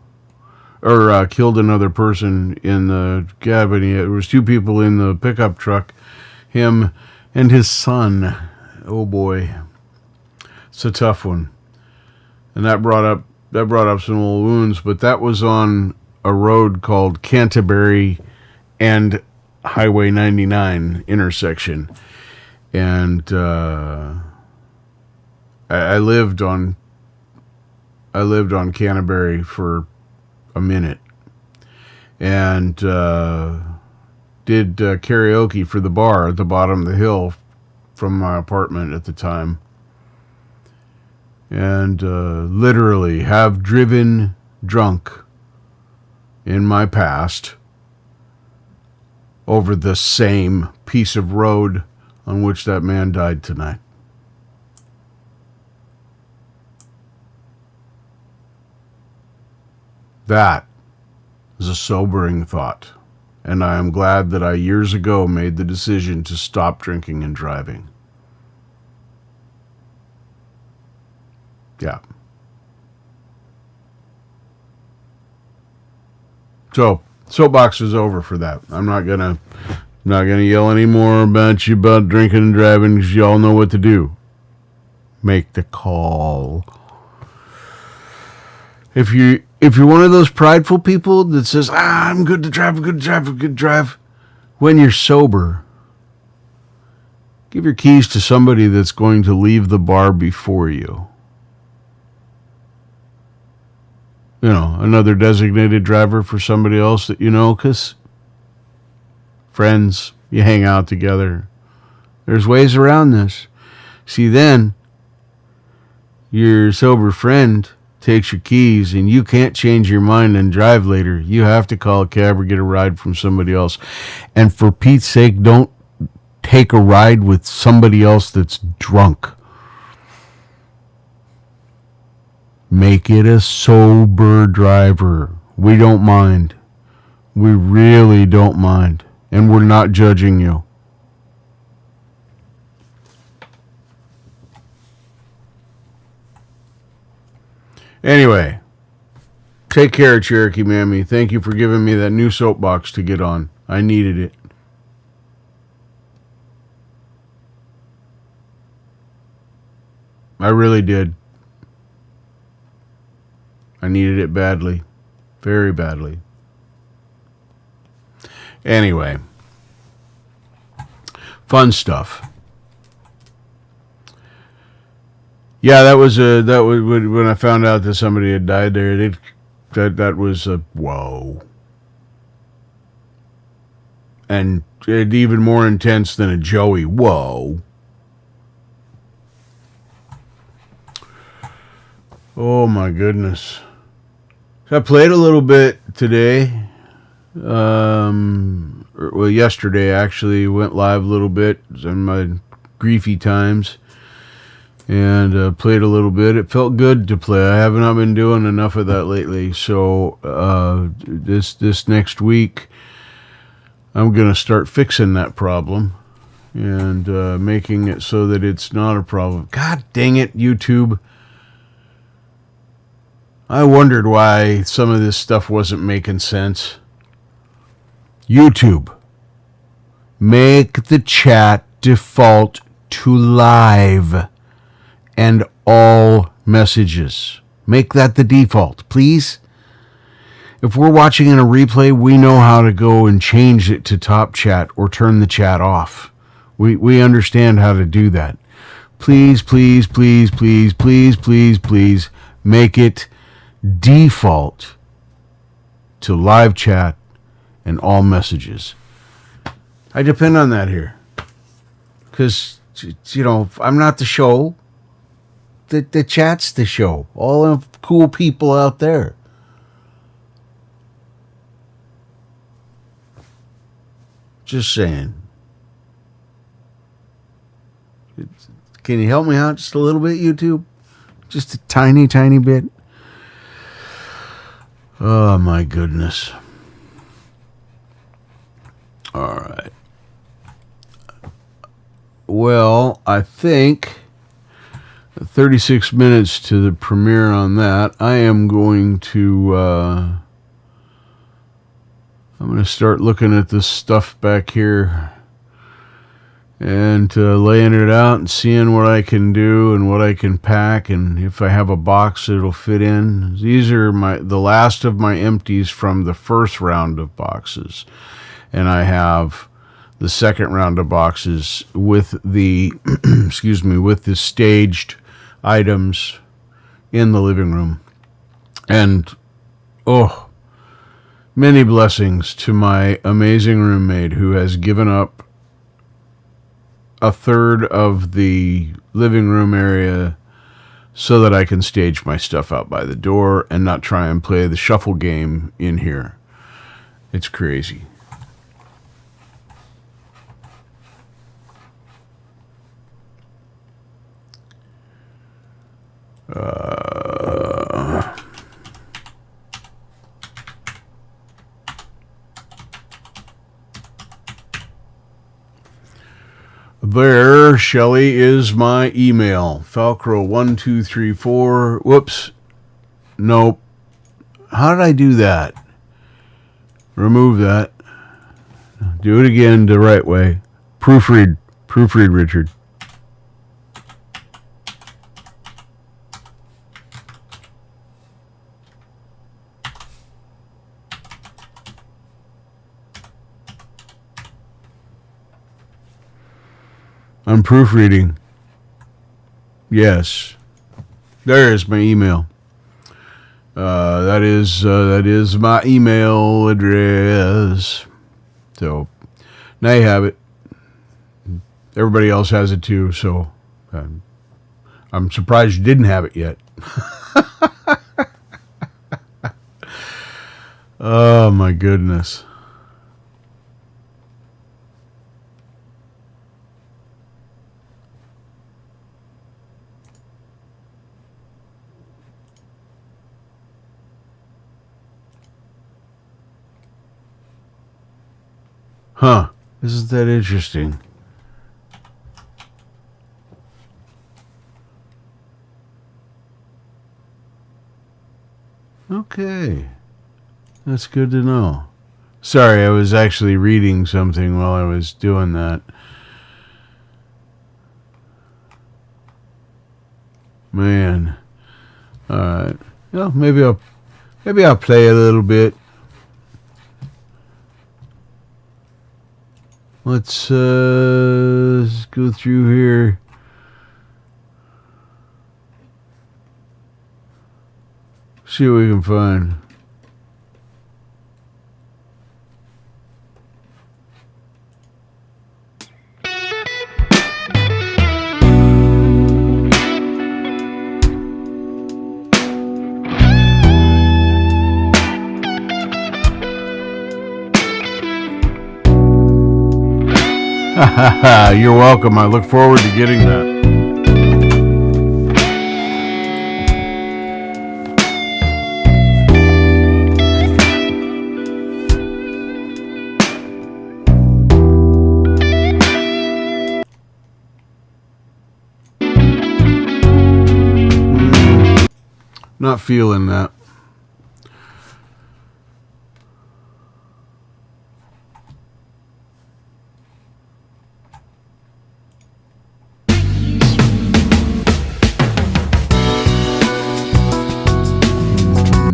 or killed another person in the cabin. There was two people in the pickup truck, him and his son. Oh boy, it's a tough one. And that brought up some old wounds. But that was on a road called Canterbury and Highway 99 intersection, and I lived on Canterbury for a minute, and did karaoke for the bar at the bottom of the hill from my apartment at the time, and literally have driven drunk in my past over the same piece of road on which that man died tonight. That is a sobering thought. And I am glad that I years ago made the decision to stop drinking and driving. Yeah. So, soapbox is over for that. I'm not gonna yell anymore about you about drinking and driving because y'all know what to do. Make the call. If you're one of those prideful people that says, I'm good to drive, I'm good to drive, I'm good to drive, when you're sober, give your keys to somebody that's going to leave the bar before you. You know, another designated driver for somebody else that you know, because friends, you hang out together. There's ways around this. See, then your sober friend takes your keys and you can't change your mind and drive later. You have to call a cab or get a ride from somebody else. And for Pete's sake, don't take a ride with somebody else that's drunk. Make it a sober driver. We don't mind. We really don't mind. And we're not judging you. Anyway, take care, Cherokee Mammy. Thank you for giving me that new soapbox to get on. I needed it. I really did. I needed it badly. Very badly. Anyway. Fun stuff. Yeah, that was when I found out that somebody had died there. That was a whoa. And it even more intense than a Joey. Whoa. Oh my goodness. So I played a little bit today. Well, yesterday actually went live a little bit in my griefy times, and played a little bit. It felt good to play. I have not been doing enough of that lately. So this next week, I'm gonna start fixing that problem and making it so that it's not a problem. God dang it, YouTube. I wondered why some of this stuff wasn't making sense. YouTube, make the chat default to live and all messages. Make that the default, please. If we're watching in a replay, we know how to go and change it to top chat or turn the chat off. We understand how to do that. Please, please, please, please, please, please, please make it default to live chat and all messages. I depend on that here. Because, you know, I'm not the show. The chat's the show. All the cool people out there. Just saying. Can you help me out just a little bit, YouTube? Just a tiny, tiny bit. Oh, my goodness. All right. Well, I think 36 minutes to the premiere on that. I am going to I'm going to start looking at this stuff back here and laying it out and seeing what I can do and what I can pack, and if I have a box it'll fit in. These are the last of my empties from the first round of boxes, and I have the second round of boxes with the with the staged items in the living room. And many blessings to my amazing roommate who has given up a third of the living room area so that I can stage my stuff out by the door and not try and play the shuffle game in here. It's crazy. There, Shelly, is my email. Falcro1234. Whoops. Nope. How did I do that? Remove that. Do it again the right way. Proofread. Proofread, Richard. I'm proofreading. Yes. There is my email. That is my email address. So now you have it. Everybody else has it too. So I'm surprised you didn't have it yet. Oh my goodness. Huh. Isn't that interesting? Okay. That's good to know. Sorry, I was actually reading something while I was doing that. Man. Alright. Well, maybe I'll play a little bit. Let's go through here. See what we can find. You're welcome. I look forward to getting that. Not feeling that.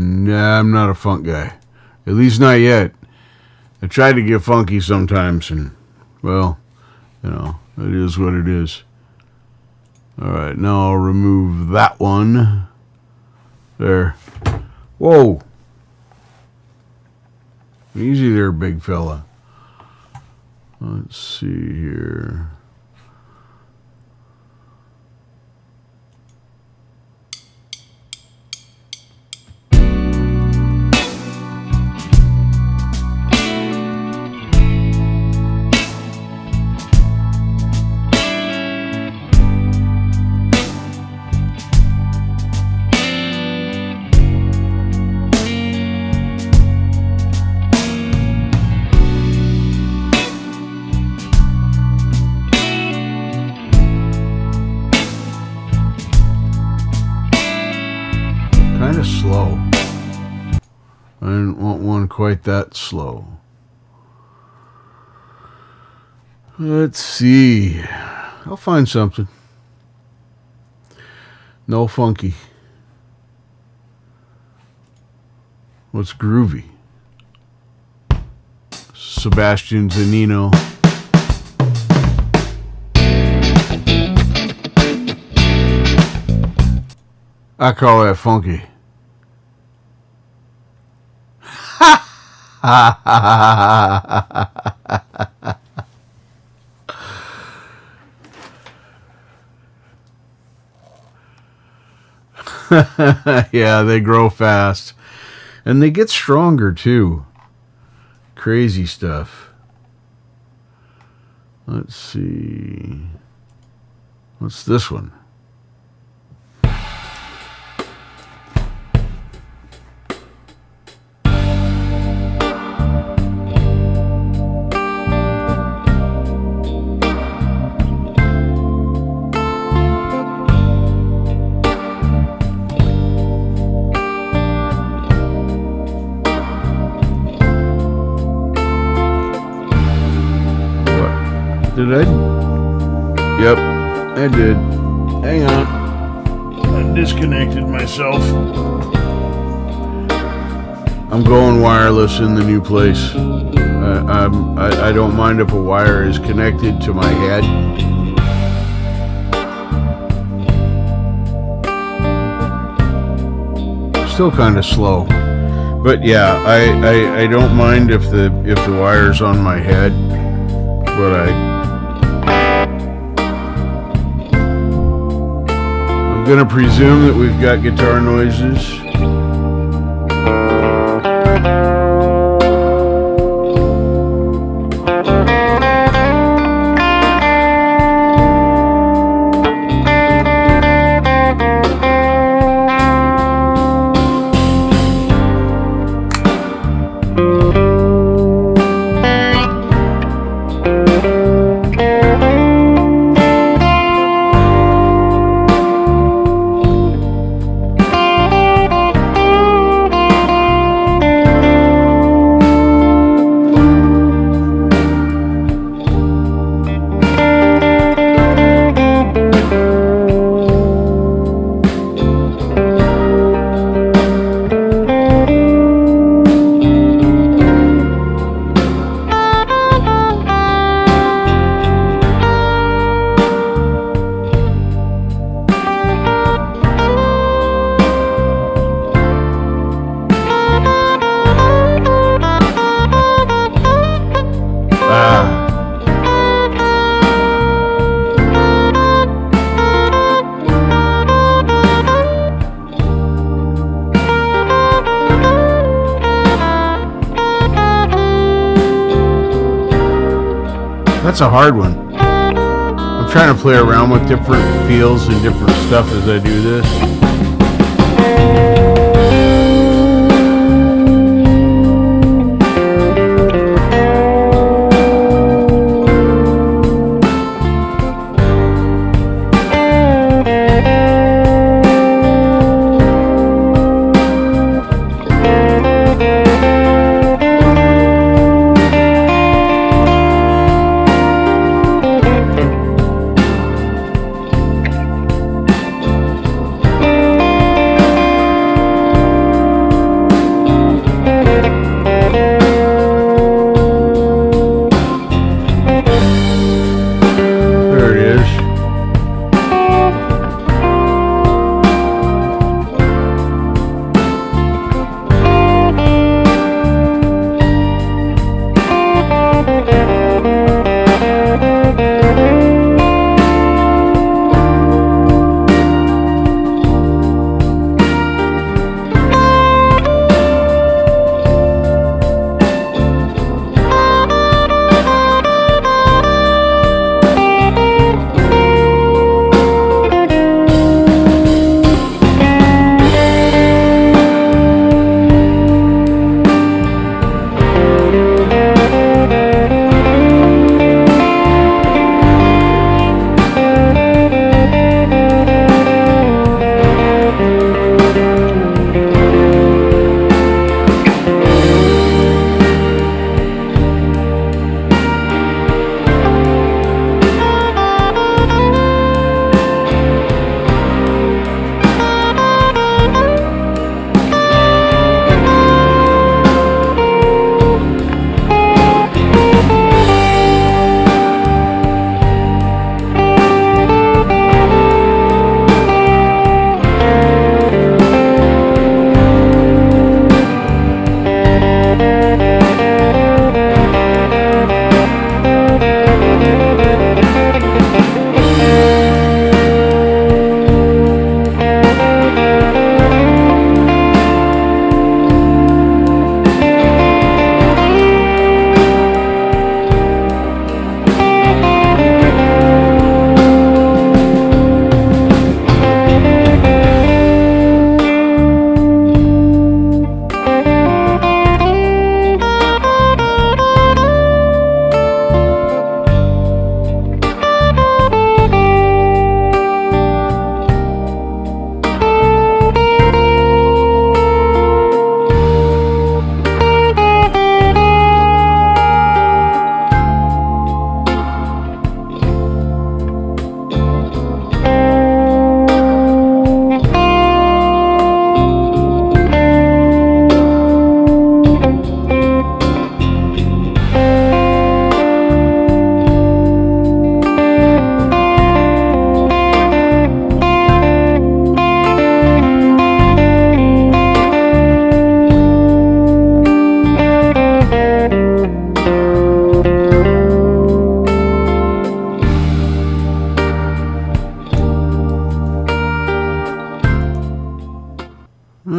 Nah, I'm not a funk guy. At least not yet. I try to get funky sometimes, and, well, you know, it is what it is. Alright, now I'll remove that one. There. Whoa. Easy there, big fella. Let's see here. Kind of slow. I didn't want one quite that slow. Let's see. I'll find something. No funky. What's groovy? Sebastian Zanino. I call that funky. Yeah, they grow fast. And they get stronger too. Crazy stuff. Let's see. What's this one? Did I? Yep, I did. Hang on. I disconnected myself. I'm going wireless in the new place. I don't mind if a wire is connected to my head. Still kind of slow, but yeah, I don't mind if the wire's on my head, but I'm gonna presume that we've got guitar noises. That's a hard one. I'm trying to play around with different feels and different stuff as I do this.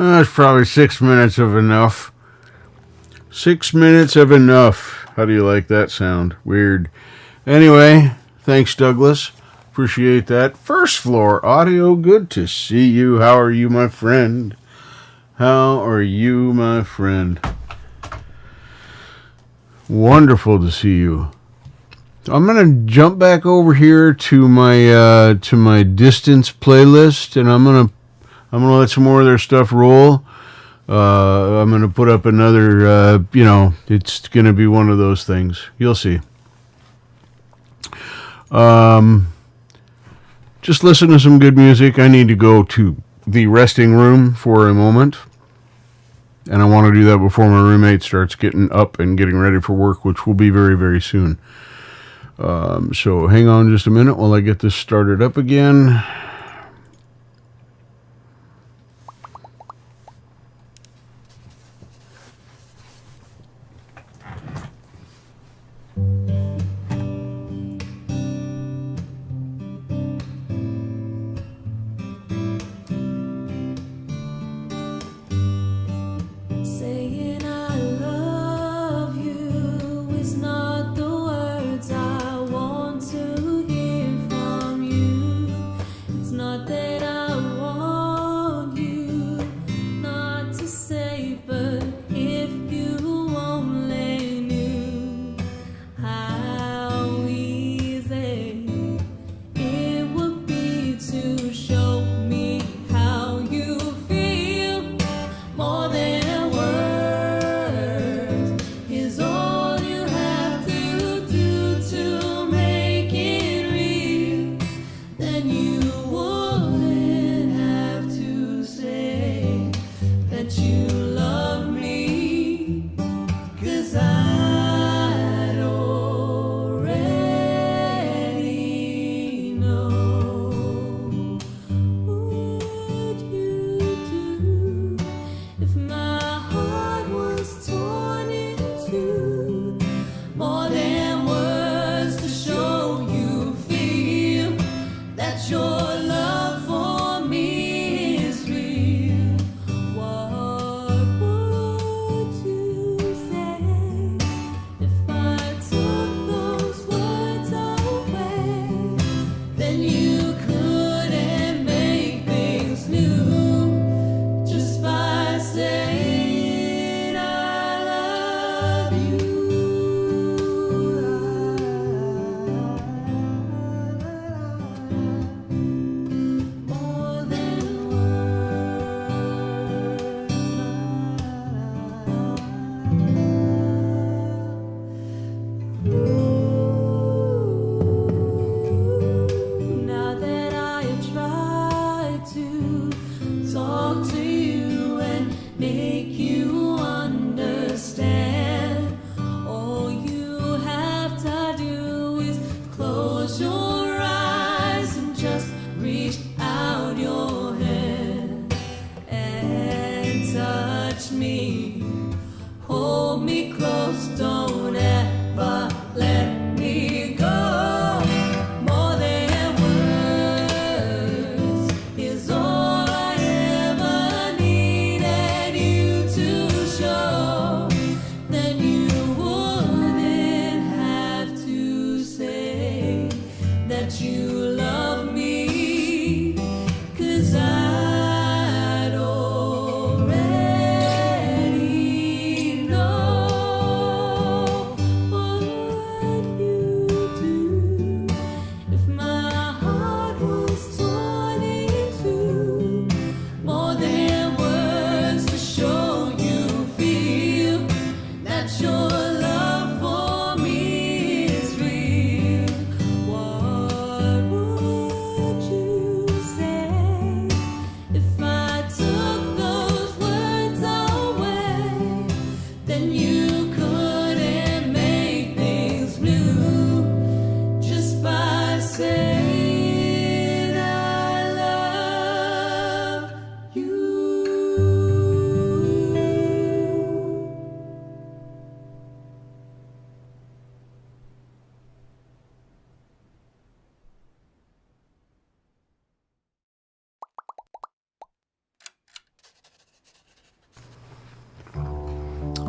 That's probably 6 minutes of enough. 6 minutes of enough. How do you like that sound? Weird. Anyway, thanks, Douglas. Appreciate that. First floor audio. Good to see you. How are you, my friend? How are you, my friend? Wonderful to see you. I'm gonna jump back over here to my distance playlist, and I'm gonna let some more of their stuff roll. I'm gonna put up another. It's gonna be one of those things. You'll see. Just listen to some good music. I need to go to the resting room for a moment. And I want to do that before my roommate starts getting up and getting ready for work, which will be very, very soon. So hang on just a minute while I get this started up again. Saying I love you is not the words I want to hear from you. It's not that I want you not to say, but if you only knew how easy it would be to show me how you feel. More than words is all you have to do to make it real. Then you wouldn't have to say that you love me, 'cause I'd already know. Would you do if my heart was torn in two? More than words to show you feel that your love for me is real. What would you say if I took those words away? Then you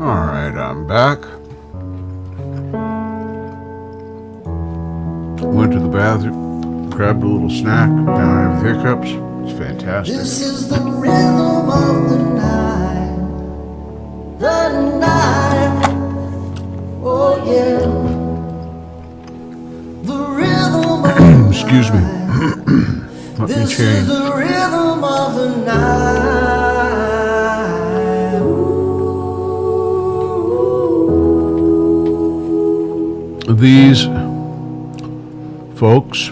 Alright, I'm back. Went to the bathroom, grabbed a little snack. Now I have hiccups. It's fantastic. This is the rhythm of the night. The night. Oh yeah. The rhythm of the Excuse me. Let me This is change. the rhythm of the night. These folks,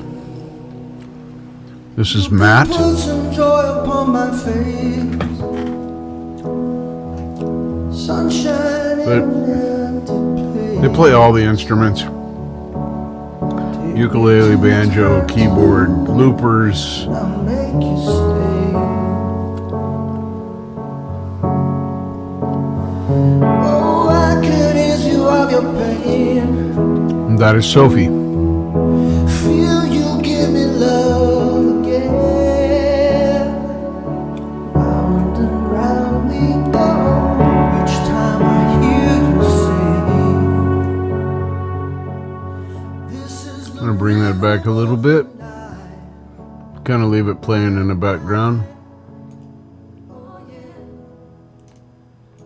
this is Matt. Put some joy upon my face. Sunshine in an empty They play all the instruments. Ukulele, banjo, keyboard, loopers. I'll make you stay. Oh, I could ease you of your pain. And that is Sophie. Feel you give me love again. Round and round we go. Each time I hear you sing. This is I'm going to bring that back a little bit. Kind of leave it playing in the background.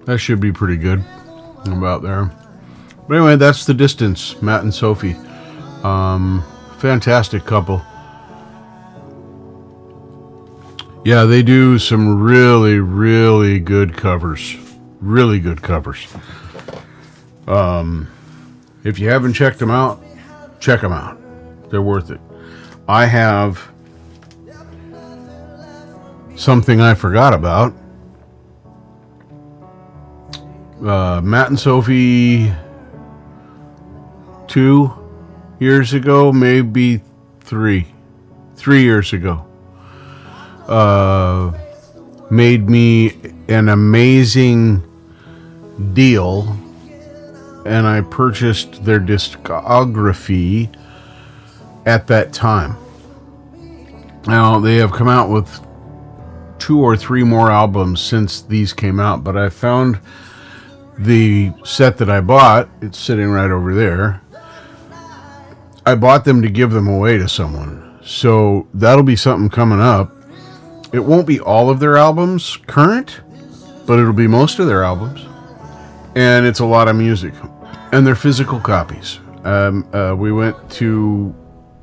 That should be pretty good. About there. But anyway, that's The Distance, Matt and Sophie. Fantastic couple. Yeah, they do some really, really good covers. Really good covers. If you haven't checked them out, check them out. They're worth it. I have something I forgot about. Matt and Sophie 2 years ago, maybe 3 years ago, made me an amazing deal, and I purchased their discography at that time. Now, they have come out with 2 or 3 more albums since these came out, but I found the set that I bought. It's sitting right over there. I bought them to give them away to someone. So that'll be something coming up. It won't be all of their albums current, but it'll be most of their albums. And it's a lot of music. And they're physical copies. We went to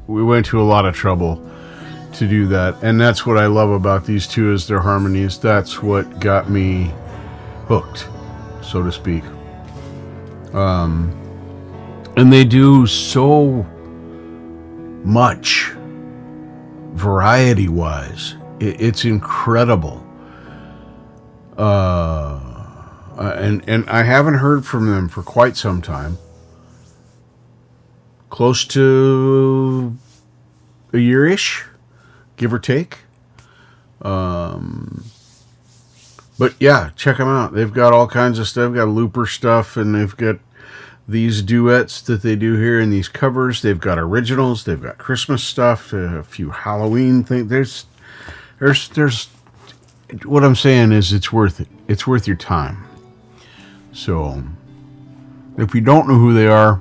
a lot of trouble to do that. And that's what I love about these two, is their harmonies. That's what got me hooked, so to speak. And they do so much variety-wise. It's incredible. And I haven't heard from them for quite some time. Close to a year-ish, give or take. But yeah, check them out. They've got all kinds of stuff. They've got looper stuff, and they've got these duets that they do here, and these covers. They've got originals. They've got Christmas stuff. A few Halloween things. There's. What I'm saying is, it's worth it. It's worth your time. So, if you don't know who they are,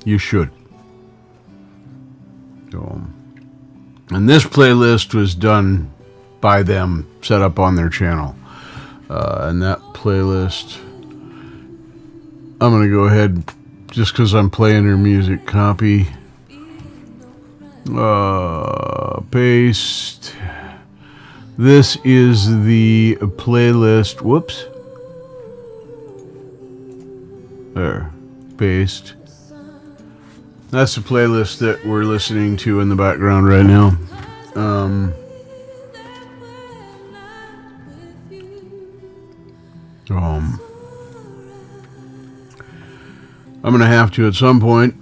you should. So, and this playlist was done by them, set up on their channel. And that playlist, I'm going to go ahead, just because I'm playing their music, copy, paste. This is the playlist. Whoops. There. Paste. That's the playlist that we're listening to in the background right now. I'm gonna have to at some point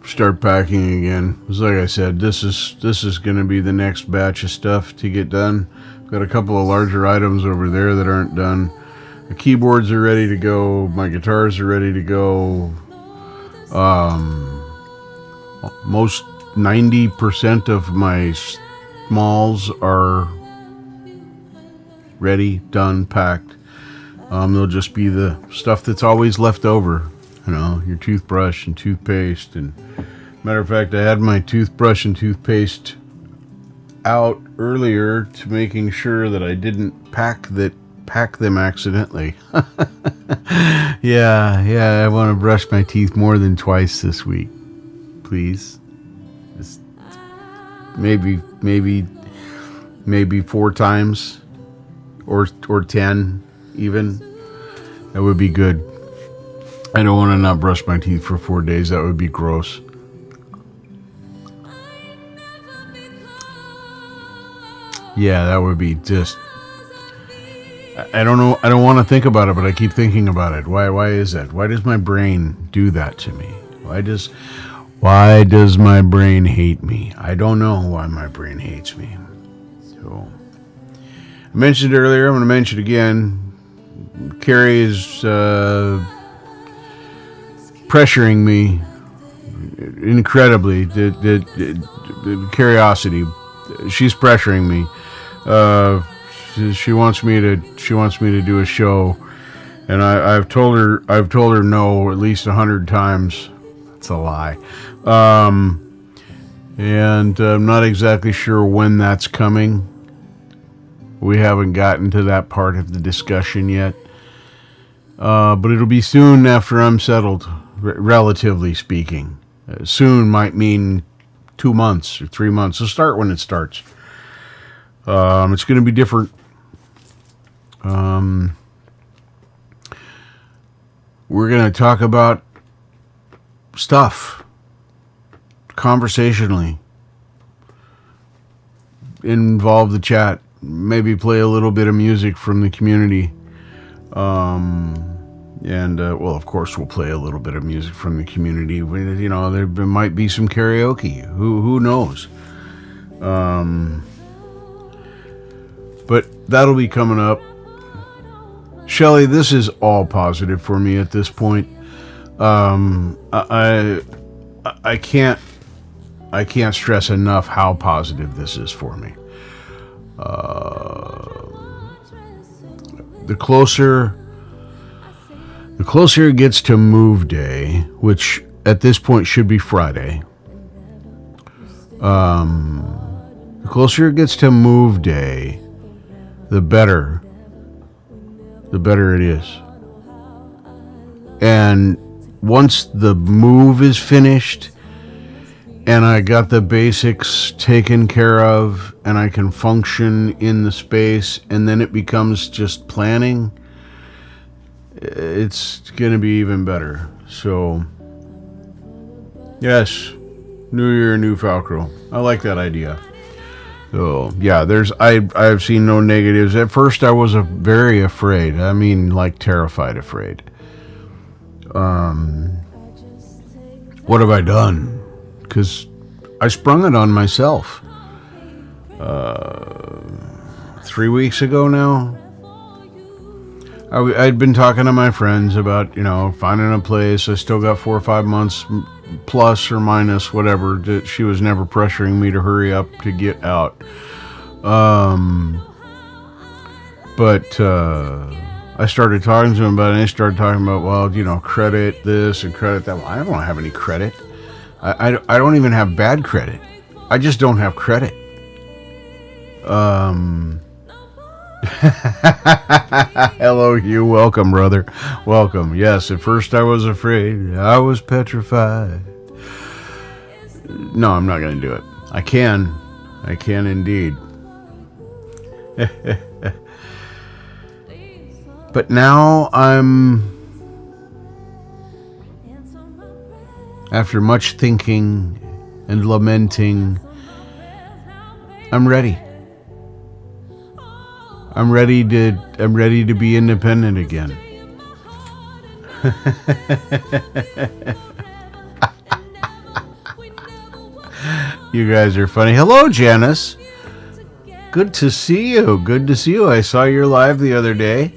start packing again. Because like I said, this is gonna be the next batch of stuff to get done. Got a couple of larger items over there that aren't done. The keyboards are ready to go. My guitars are ready to go. Most 90% of my smalls are ready, done, packed. There'll just be the stuff that's always left over, your toothbrush and toothpaste. And matter of fact, I had my toothbrush and toothpaste out earlier to making sure that I didn't pack them accidentally. Yeah, I want to brush my teeth more than twice this week, please. Just maybe 4 times, or 10 even. That would be good. I don't want to not brush my teeth for 4 days. That would be gross. Yeah, that would be just... I don't know. I don't want to think about it, but I keep thinking about it. Why is that? Why does my brain do that to me? Why does my brain hate me? I don't know why my brain hates me. So, I mentioned earlier, I'm going to mention it again. Carrie is pressuring me incredibly. The curiosity. She's pressuring me. She wants me to do a show, and I've told her no at least 100 times. That's a lie. And I'm not exactly sure when that's coming. We haven't gotten to that part of the discussion yet. But it'll be soon after I'm settled, relatively speaking. Soon might mean 2 months or 3 months. So start when it starts. It's going to be different. We're going to talk about stuff conversationally. Involve the chat. Maybe play a little bit of music from the community. Well, of course, we'll play a little bit of music from the community. There might be some karaoke. Who knows? But that'll be coming up. Shelley, this is all positive for me at this point. I can't stress enough how positive this is for me. The closer it gets to move day, which at this point should be Friday. The closer it gets to move day, the better it is. And once the move is finished and I got the basics taken care of and I can function in the space, and then it becomes just planning, it's going to be even better. So, yes, New Year, New Falcro. I like that idea. So, yeah, I've seen no negatives. At first, I was very afraid. I mean, like terrified afraid. What have I done? Because I sprung it on myself 3 weeks ago now. I'd been talking to my friends about, finding a place. I still got 4 or 5 months, plus or minus, whatever. She was never pressuring me to hurry up to get out. But I started talking to him about it, and they started talking about, credit this and credit that. Well, I don't have any credit. I don't even have bad credit. I just don't have credit. Hello, you. Welcome, brother. Welcome. Yes, at first I was afraid. I was petrified. No, I'm not going to do it. I can indeed. But now after much thinking and lamenting, I'm ready. I'm ready to be independent again. You guys are funny. Hello, Janice. Good to see you. I saw your live the other day.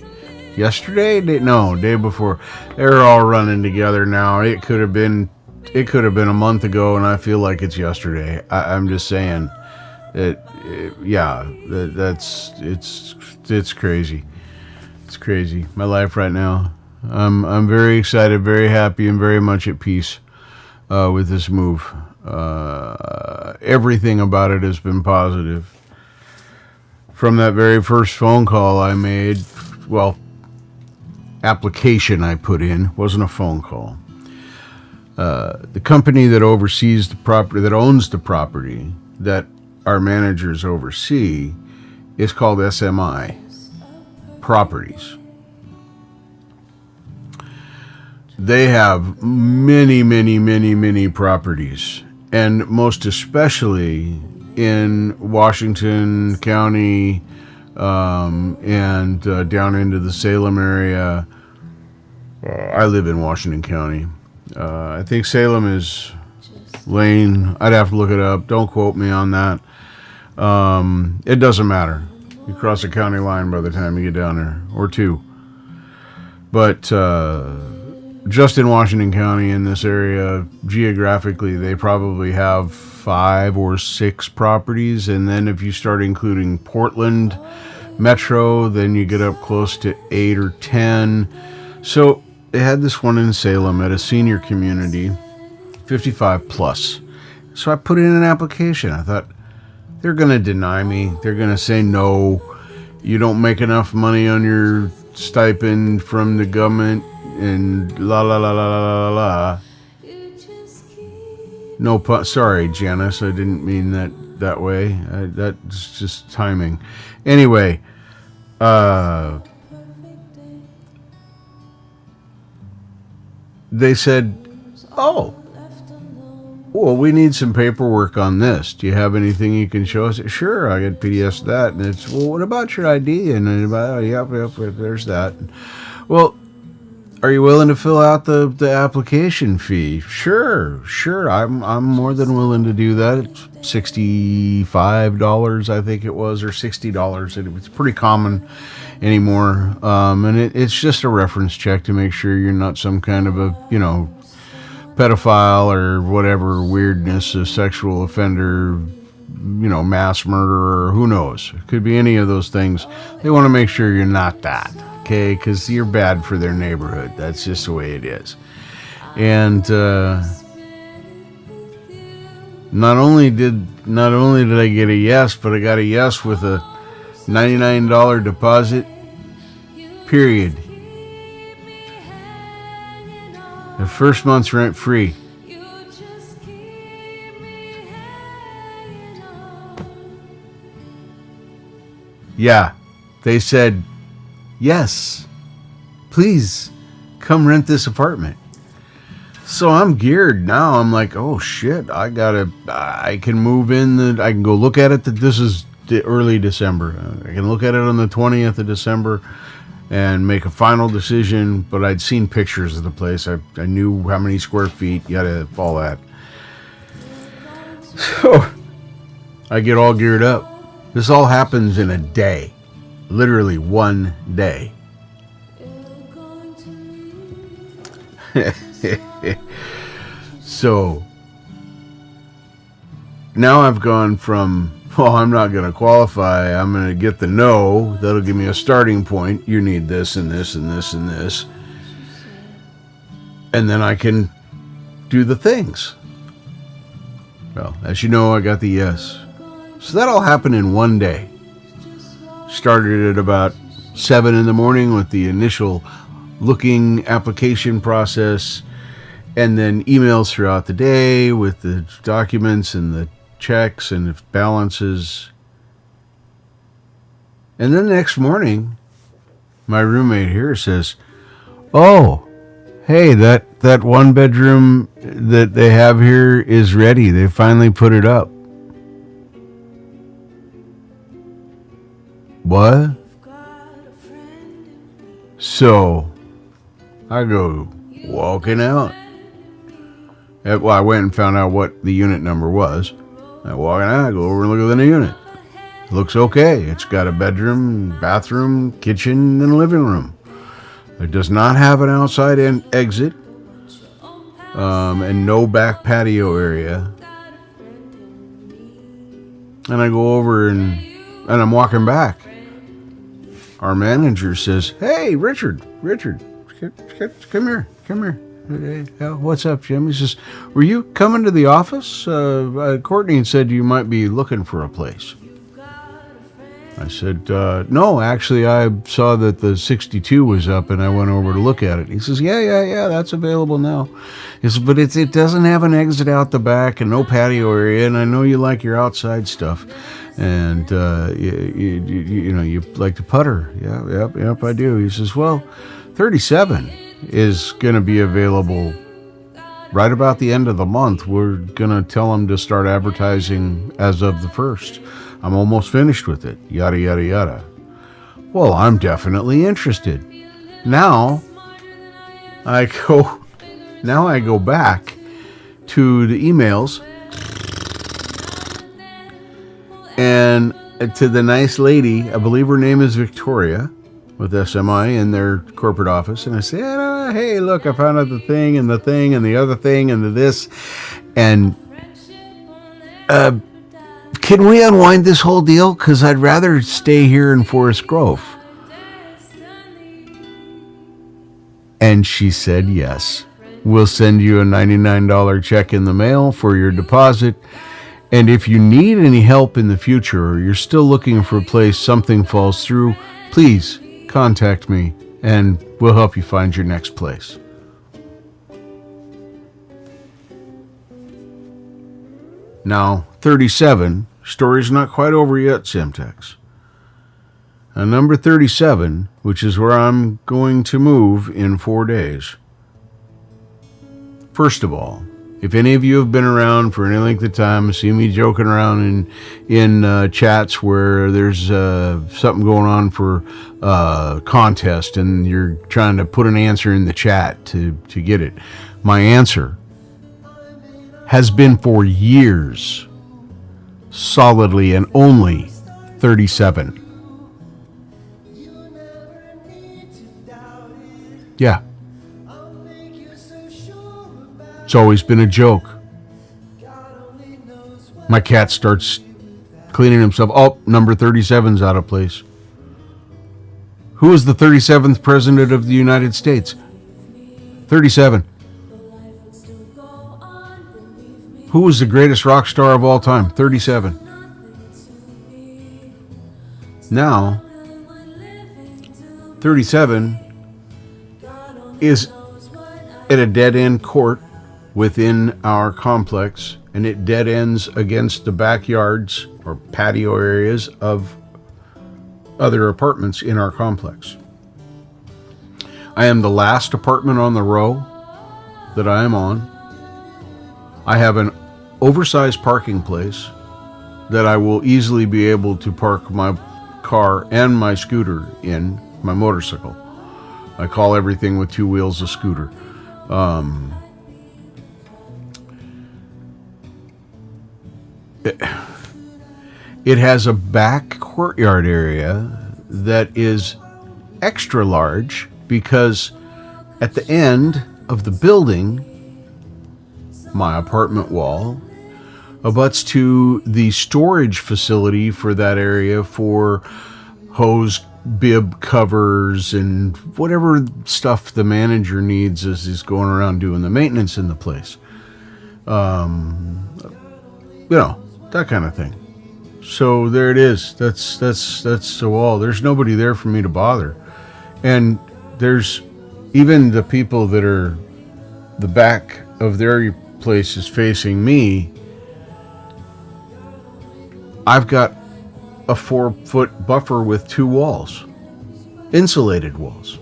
Yesterday? Day before. They're all running together now. It could have been a month ago, and I feel like it's yesterday. I'm just saying. It's crazy. It's crazy. My life right now. I'm very excited, very happy, and very much at peace with this move. Everything about it has been positive. From that very first phone call I made, well, application I put in, wasn't a phone call. The company that oversees the property, that owns the property that our managers oversee, is called SMI Properties. They have many properties, and most especially in Washington County and down into the Salem area. I live in Washington County. I think Salem is Lane. I'd have to look it up. Don't quote me on that. It doesn't matter. You cross the county line by the time you get down there, or two. But just in Washington County, in this area, geographically, they probably have 5 or 6 properties. And then if you start including Portland Metro, then you get up close to 8 or 10. So they had this one in Salem at a senior community, 55 plus. So I put in an application. I thought, they're going to deny me. They're going to say, no, you don't make enough money on your stipend from the government, and la la la la la la la. No, sorry, Janice, I didn't mean that way. That's just timing. Anyway, they said, oh, well, we need some paperwork on this. Do you have anything you can show us? Sure, I get PDFs of that. And it's, well, what about your ID? And about, yep, there's that. Well, are you willing to fill out the application fee? Sure. I'm more than willing to do that. It's $65, I think it was, or $60. It's pretty common anymore. And it's just a reference check to make sure you're not some kind of a, pedophile or whatever weirdness, a sexual offender, mass murderer, who knows? It could be any of those things. They want to make sure you're not that, okay? Because you're bad for their neighborhood. That's just the way it is. And not only did I get a yes, but I got a yes with a $99 deposit, period. The first month's rent free. Yeah, they said, yes, please come rent this apartment. So I'm geared now. I'm like, oh shit, I can move in, I can go look at it. This is the early December. I can look at it on the 20th of December and make a final decision, but I'd seen pictures of the place. I knew how many square feet, yada, all that. So I get all geared up. This all happens in a day. Literally one day. So now I've gone from, well, I'm not going to qualify. I'm going to get the no. That'll give me a starting point. You need this and this and this and this. And then I can do the things. Well, as you know, I got the yes. So that all happened in one day. Started at about 7 in the morning with the initial looking application process, and then emails throughout the day with the documents and the checks and balances. And then the next morning, my roommate here says, oh, hey, that one bedroom that they have here is ready. They finally put it up. What? So I go walking out. Well, I went and found out what the unit number was. I walk out, I go over and look at the unit. It looks okay. It's got a bedroom, bathroom, kitchen, and living room. It does not have an outside exit, and no back patio area. And I go over and I'm walking back. our manager says, "Hey, Richard, come here, come here." Hey, what's up, Jim? He says, "Were you coming to the office? Courtney said you might be looking for a place." I said, "No, actually, I saw that the 62 was up, and I went over to look at it." He says, "Yeah, that's available now." He says, "But it doesn't have an exit out the back and no patio area, and I know you like your outside stuff, and you like to putter." Yep, I do. He says, "Well, 37 is going to be available right about the end of the month. We're going to tell them to start advertising as of the 1st. I'm almost finished with it, yada, yada, yada." Well, I'm definitely interested. Now I go back to the emails and to the nice lady, I believe her name is Victoria, with SMI in their corporate office, and I say, "Hey, look, I found out the thing and the thing and the other thing and the this, and can we unwind this whole deal? Because I'd rather stay here in Forest Grove." And she said, "Yes, we'll send you a $99 check in the mail for your deposit. And if you need any help in the future, or you're still looking for a place something falls through, please contact me and we'll help you find your next place." Now, 37, story's not quite over yet, Semtex. Number 37, which is where I'm going to move in 4 days. First of all, if any of you have been around for any length of time, see me joking around in chats where there's something going on for contest and you're trying to put an answer in the chat to get it. My answer has been for years, solidly and only 37. Yeah. It's always been a joke. My cat starts cleaning himself. Oh, number 37's out of place. Who is the 37th president of the United States? 37. Who was the greatest rock star of all time? 37. Now, 37 is at a dead-end court within our complex, and it dead ends against the backyards or patio areas of other apartments in our complex. I am the last apartment on the row that I am on. I have an oversized parking place that I will easily be able to park my car and my scooter in, my motorcycle. I call everything with two wheels a scooter. It has a back courtyard area that is extra large because at the end of the building, my apartment wall abuts to the storage facility for that area for hose bib covers and whatever stuff the manager needs as he's going around doing the maintenance in the place. That kind of thing. So there it is. That's the wall. There's nobody there for me to bother. And there's even the people that are the back of their place is facing me. I've got a 4-foot buffer with two walls, insulated walls.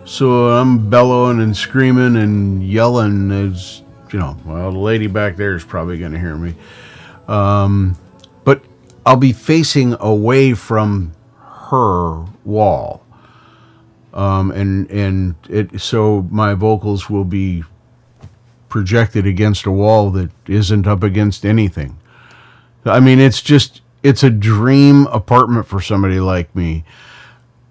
So I'm bellowing and screaming and yelling as, the lady back there is probably going to hear me. But I'll be facing away from her wall. So my vocals will be projected against a wall that isn't up against anything. I mean, it's a dream apartment for somebody like me.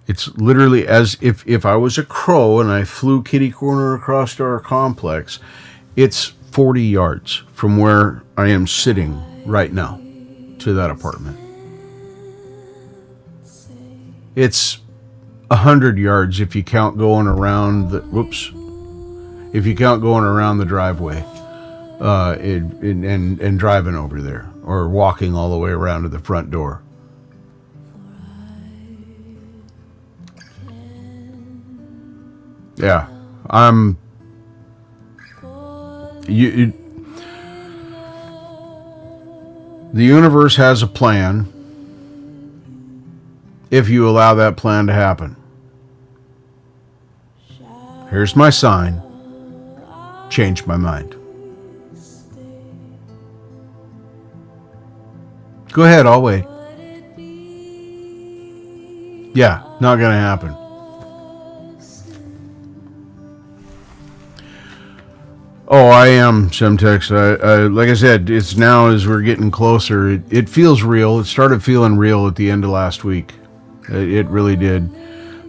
It's literally as if I was a crow and I flew kitty corner across our complex. It's 40 yards from where I am sitting right now to that apartment. It's 100 yards if you count going around the if you count going around the driveway, and driving over there, or walking all the way around to the front door. Yeah, I'm. The universe has a plan if you allow that plan to happen. Here's my sign. Change my mind. Go ahead, I'll wait. Yeah, not gonna happen. Oh, I am Semtex. I like I said, it's now as we're getting closer. It feels real. It started feeling real at the end of last week. It really did.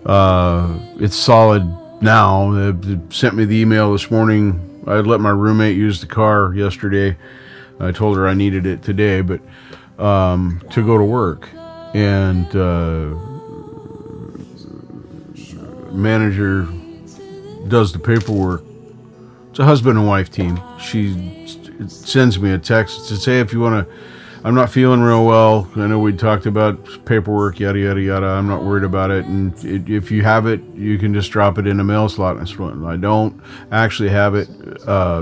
It's solid now. It sent me the email this morning. I let my roommate use the car yesterday. I told her I needed it today, but to go to work, and manager does the paperwork. It's a husband and wife team. She sends me a text to say, if you want to, I'm not feeling real well. I know we talked about paperwork, yada, yada, yada. I'm not worried about it. And if you have it, you can just drop it in a mail slot. I don't actually have it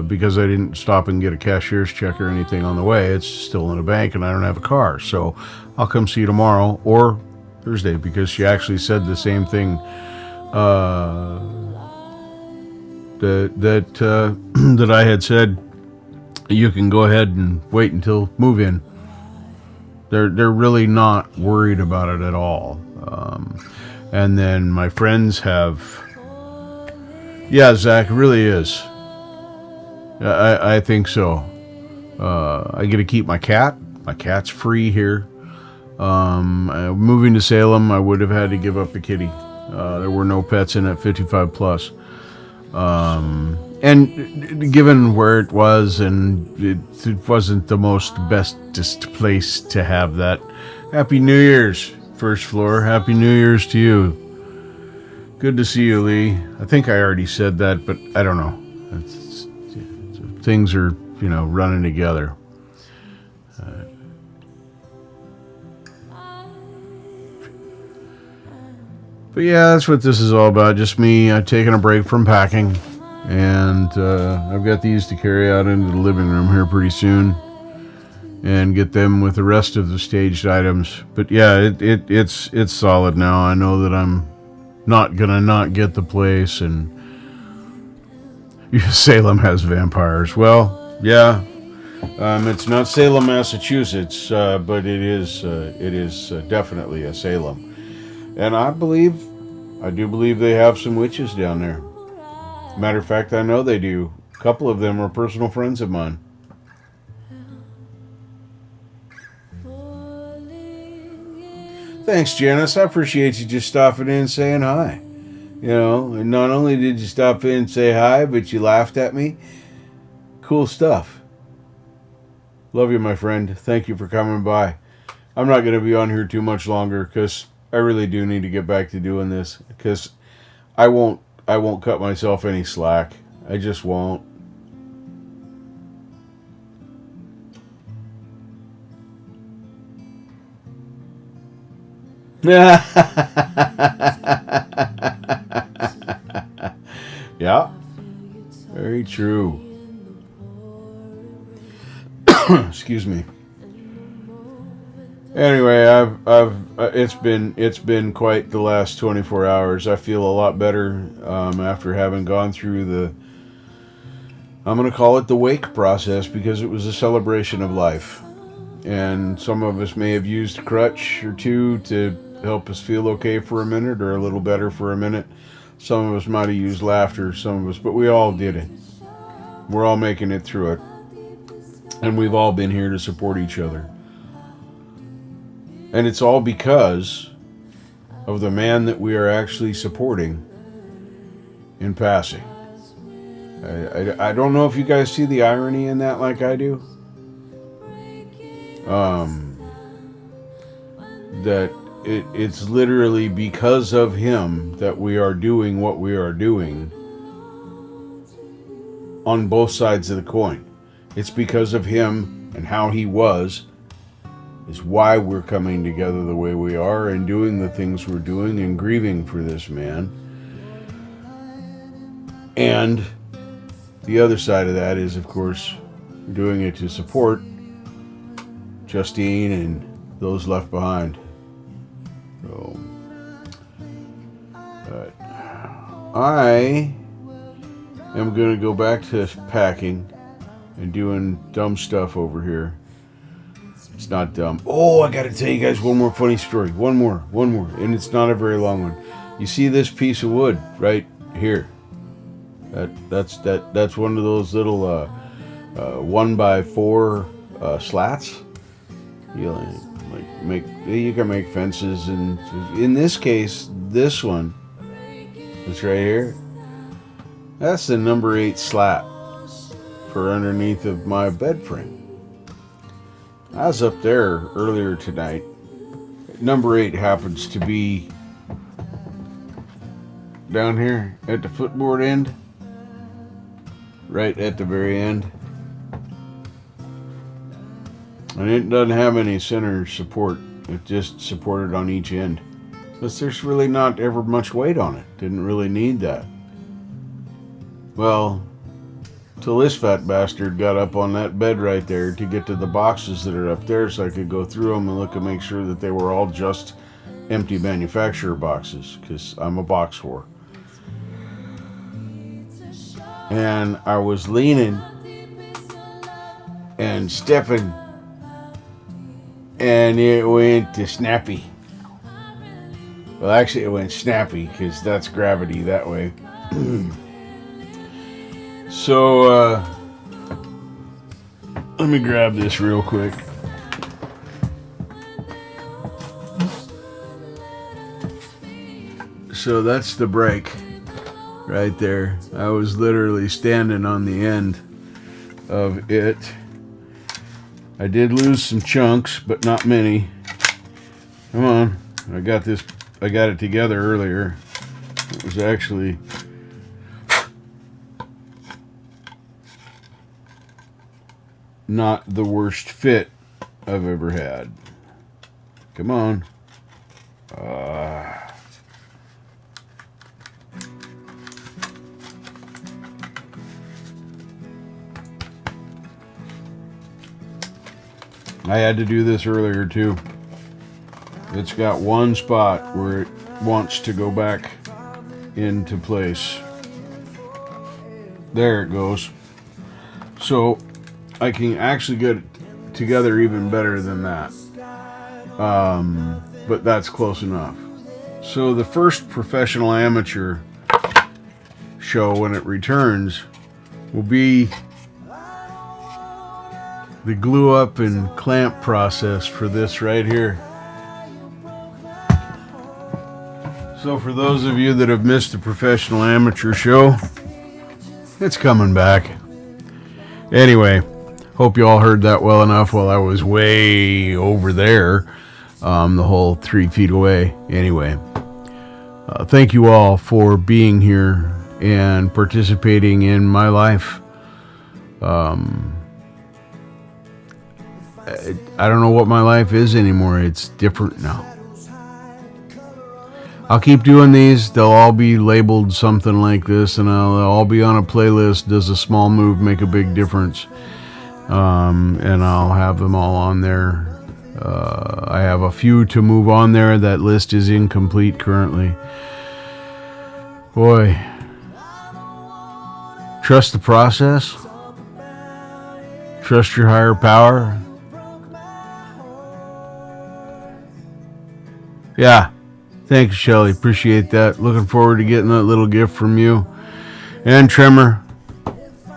because I didn't stop and get a cashier's check or anything on the way. It's still in a bank and I don't have a car. So I'll come see you tomorrow or Thursday, because she actually said the same thing that I had said. You can go ahead and wait until move in. They're really not worried about it at all. And then my friends have. Yeah, Zach, it really is. I think so. I get to keep my cat. My cat's free here. Moving to Salem, I would have had to give up the kitty. There were no pets in at 55 plus. And given where it was, and it wasn't the bestest place to have that. Happy New Year's, first floor. Happy New Year's to you. Good to see you, Lee. I think I already said that, but I don't know. Things are, running together. But yeah, that's what this is all about. Just me taking a break from packing. And I've got these to carry out into the living room here pretty soon, and get them with the rest of the staged items. But yeah, it's solid now. I know that I'm not gonna not get the place. And Salem has vampires. Well, yeah, it's not Salem, Massachusetts, but it is definitely a Salem. And I do believe they have some witches down there. Matter of fact, I know they do. A couple of them are personal friends of mine. Thanks, Janice. I appreciate you just stopping in and saying hi. And not only did you stop in and say hi, but you laughed at me. Cool stuff. Love you, my friend. Thank you for coming by. I'm not going to be on here too much longer because I really do need to get back to doing this, because I won't cut myself any slack. I just won't. Yeah. Very true. Excuse me. Anyway, it's been quite the last 24 hours. I feel a lot better after having gone through I'm going to call it the wake process, because it was a celebration of life. And some of us may have used a crutch or two to help us feel okay for a minute, or a little better for a minute. Some of us might have used laughter, but we all did it. We're all making it through it. And we've all been here to support each other. And it's all because of the man that we are actually supporting in passing. I don't know if you guys see the irony in that like I do. That it's literally because of him that we are doing what we are doing on both sides of the coin. It's because of him and how he was is why we're coming together the way we are and doing the things we're doing and grieving for this man. And the other side of that is, of course, doing it to support Justine and those left behind. So, but I am going to go back to packing and doing dumb stuff over here. It's not dumb. Oh, I got to tell you guys one more funny story. One more. And it's not a very long one. You see this piece of wood right here? That's one of those little 1x4 slats. You can make fences, and in this case, this one, this right here, that's the number 8 slat for underneath of my bed frame. I was up there earlier tonight. Number 8 happens to be down here at the footboard end, right at the very end. And it doesn't have any center support. It just supported on each end. But there's really not ever much weight on it. Didn't really need that. Well, till this fat bastard got up on that bed right there to get to the boxes that are up there so I could go through them and look and make sure that they were all just empty manufacturer boxes, because I'm a box whore. And I was leaning and stepping, and it went to snappy. Well, actually, it went snappy because that's gravity that way. So, let me grab this real quick. So that's the brake right there. I was literally standing on the end of it. I did lose some chunks, but not many. Come on. I got it together earlier. It was actually not the worst fit I've ever had. Come on. I had to do this earlier too. It's got one spot where it wants to go back into place. There it goes. So I can actually get it together even better than that. But that's close enough. So the first professional amateur show, when it returns, will be the glue up and clamp process for this right here. So for those of you that have missed the professional amateur show, it's coming back. Anyway, hope you all heard that well enough while I was way over there, the whole 3 feet away. Anyway, thank you all for being here and participating in my life. I don't know what my life is anymore. It's different now. I'll keep doing these. They'll all be labeled something like this, and they'll all be on a playlist. Does a small move make a big difference? And I'll have them all on there. I have a few to move on there. That list is incomplete currently. Boy, trust the process. Trust your higher power. Yeah. Thanks, Shelly. Appreciate that. Looking forward to getting that little gift from you. And Tremor,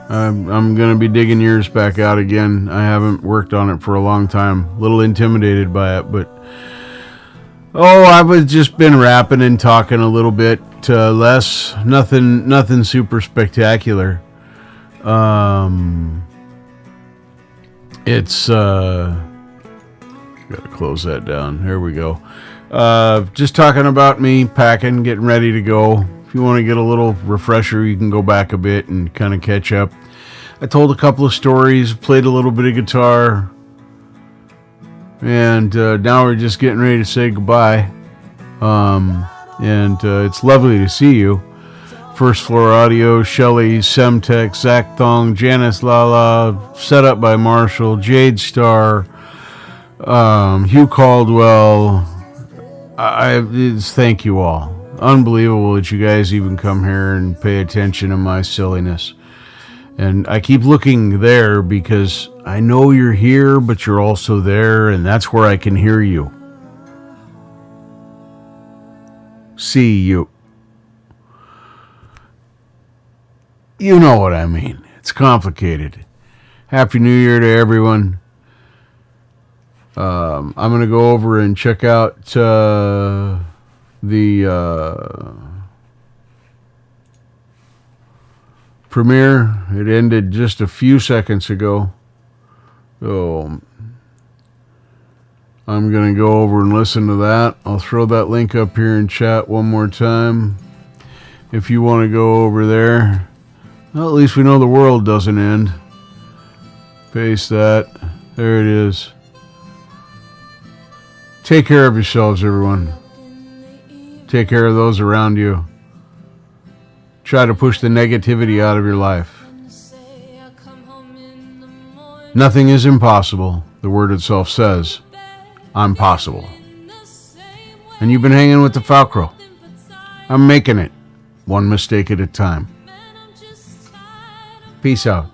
I'm going to be digging yours back out again. I haven't worked on it for a long time. A little intimidated by it, but I've just been rapping and talking a little bit less. Nothing super spectacular. It's Gotta close that down. There we go. Just talking about me packing, getting ready to go. If you want to get a little refresher, you can go back a bit and kind of catch up. I told a couple of stories, played a little bit of guitar, and now we're just getting ready to say goodbye. It's lovely to see you. First Floor Audio, Shelly, Semtech, Zach Thong, Janice Lala, set up by Marshall, Jade Star, Hugh Caldwell. Thank you all. Unbelievable that you guys even come here and pay attention to my silliness. And I keep looking there because I know you're here, but you're also there, and that's where I can hear you. See you. You know what I mean. It's complicated. Happy New Year to everyone. I'm going to go over and check out the premiere. It ended just a few seconds ago. So I'm going to go over and listen to that. I'll throw that link up here in chat one more time. If you want to go over there. Well, at least we know the world doesn't end. Paste that. There it is. Take care of yourselves, everyone. Take care of those around you. Try to push the negativity out of your life. Nothing is impossible. The word itself says, I'm possible. And you've been hanging with the Falcro. I'm making it. One mistake at a time. Peace out.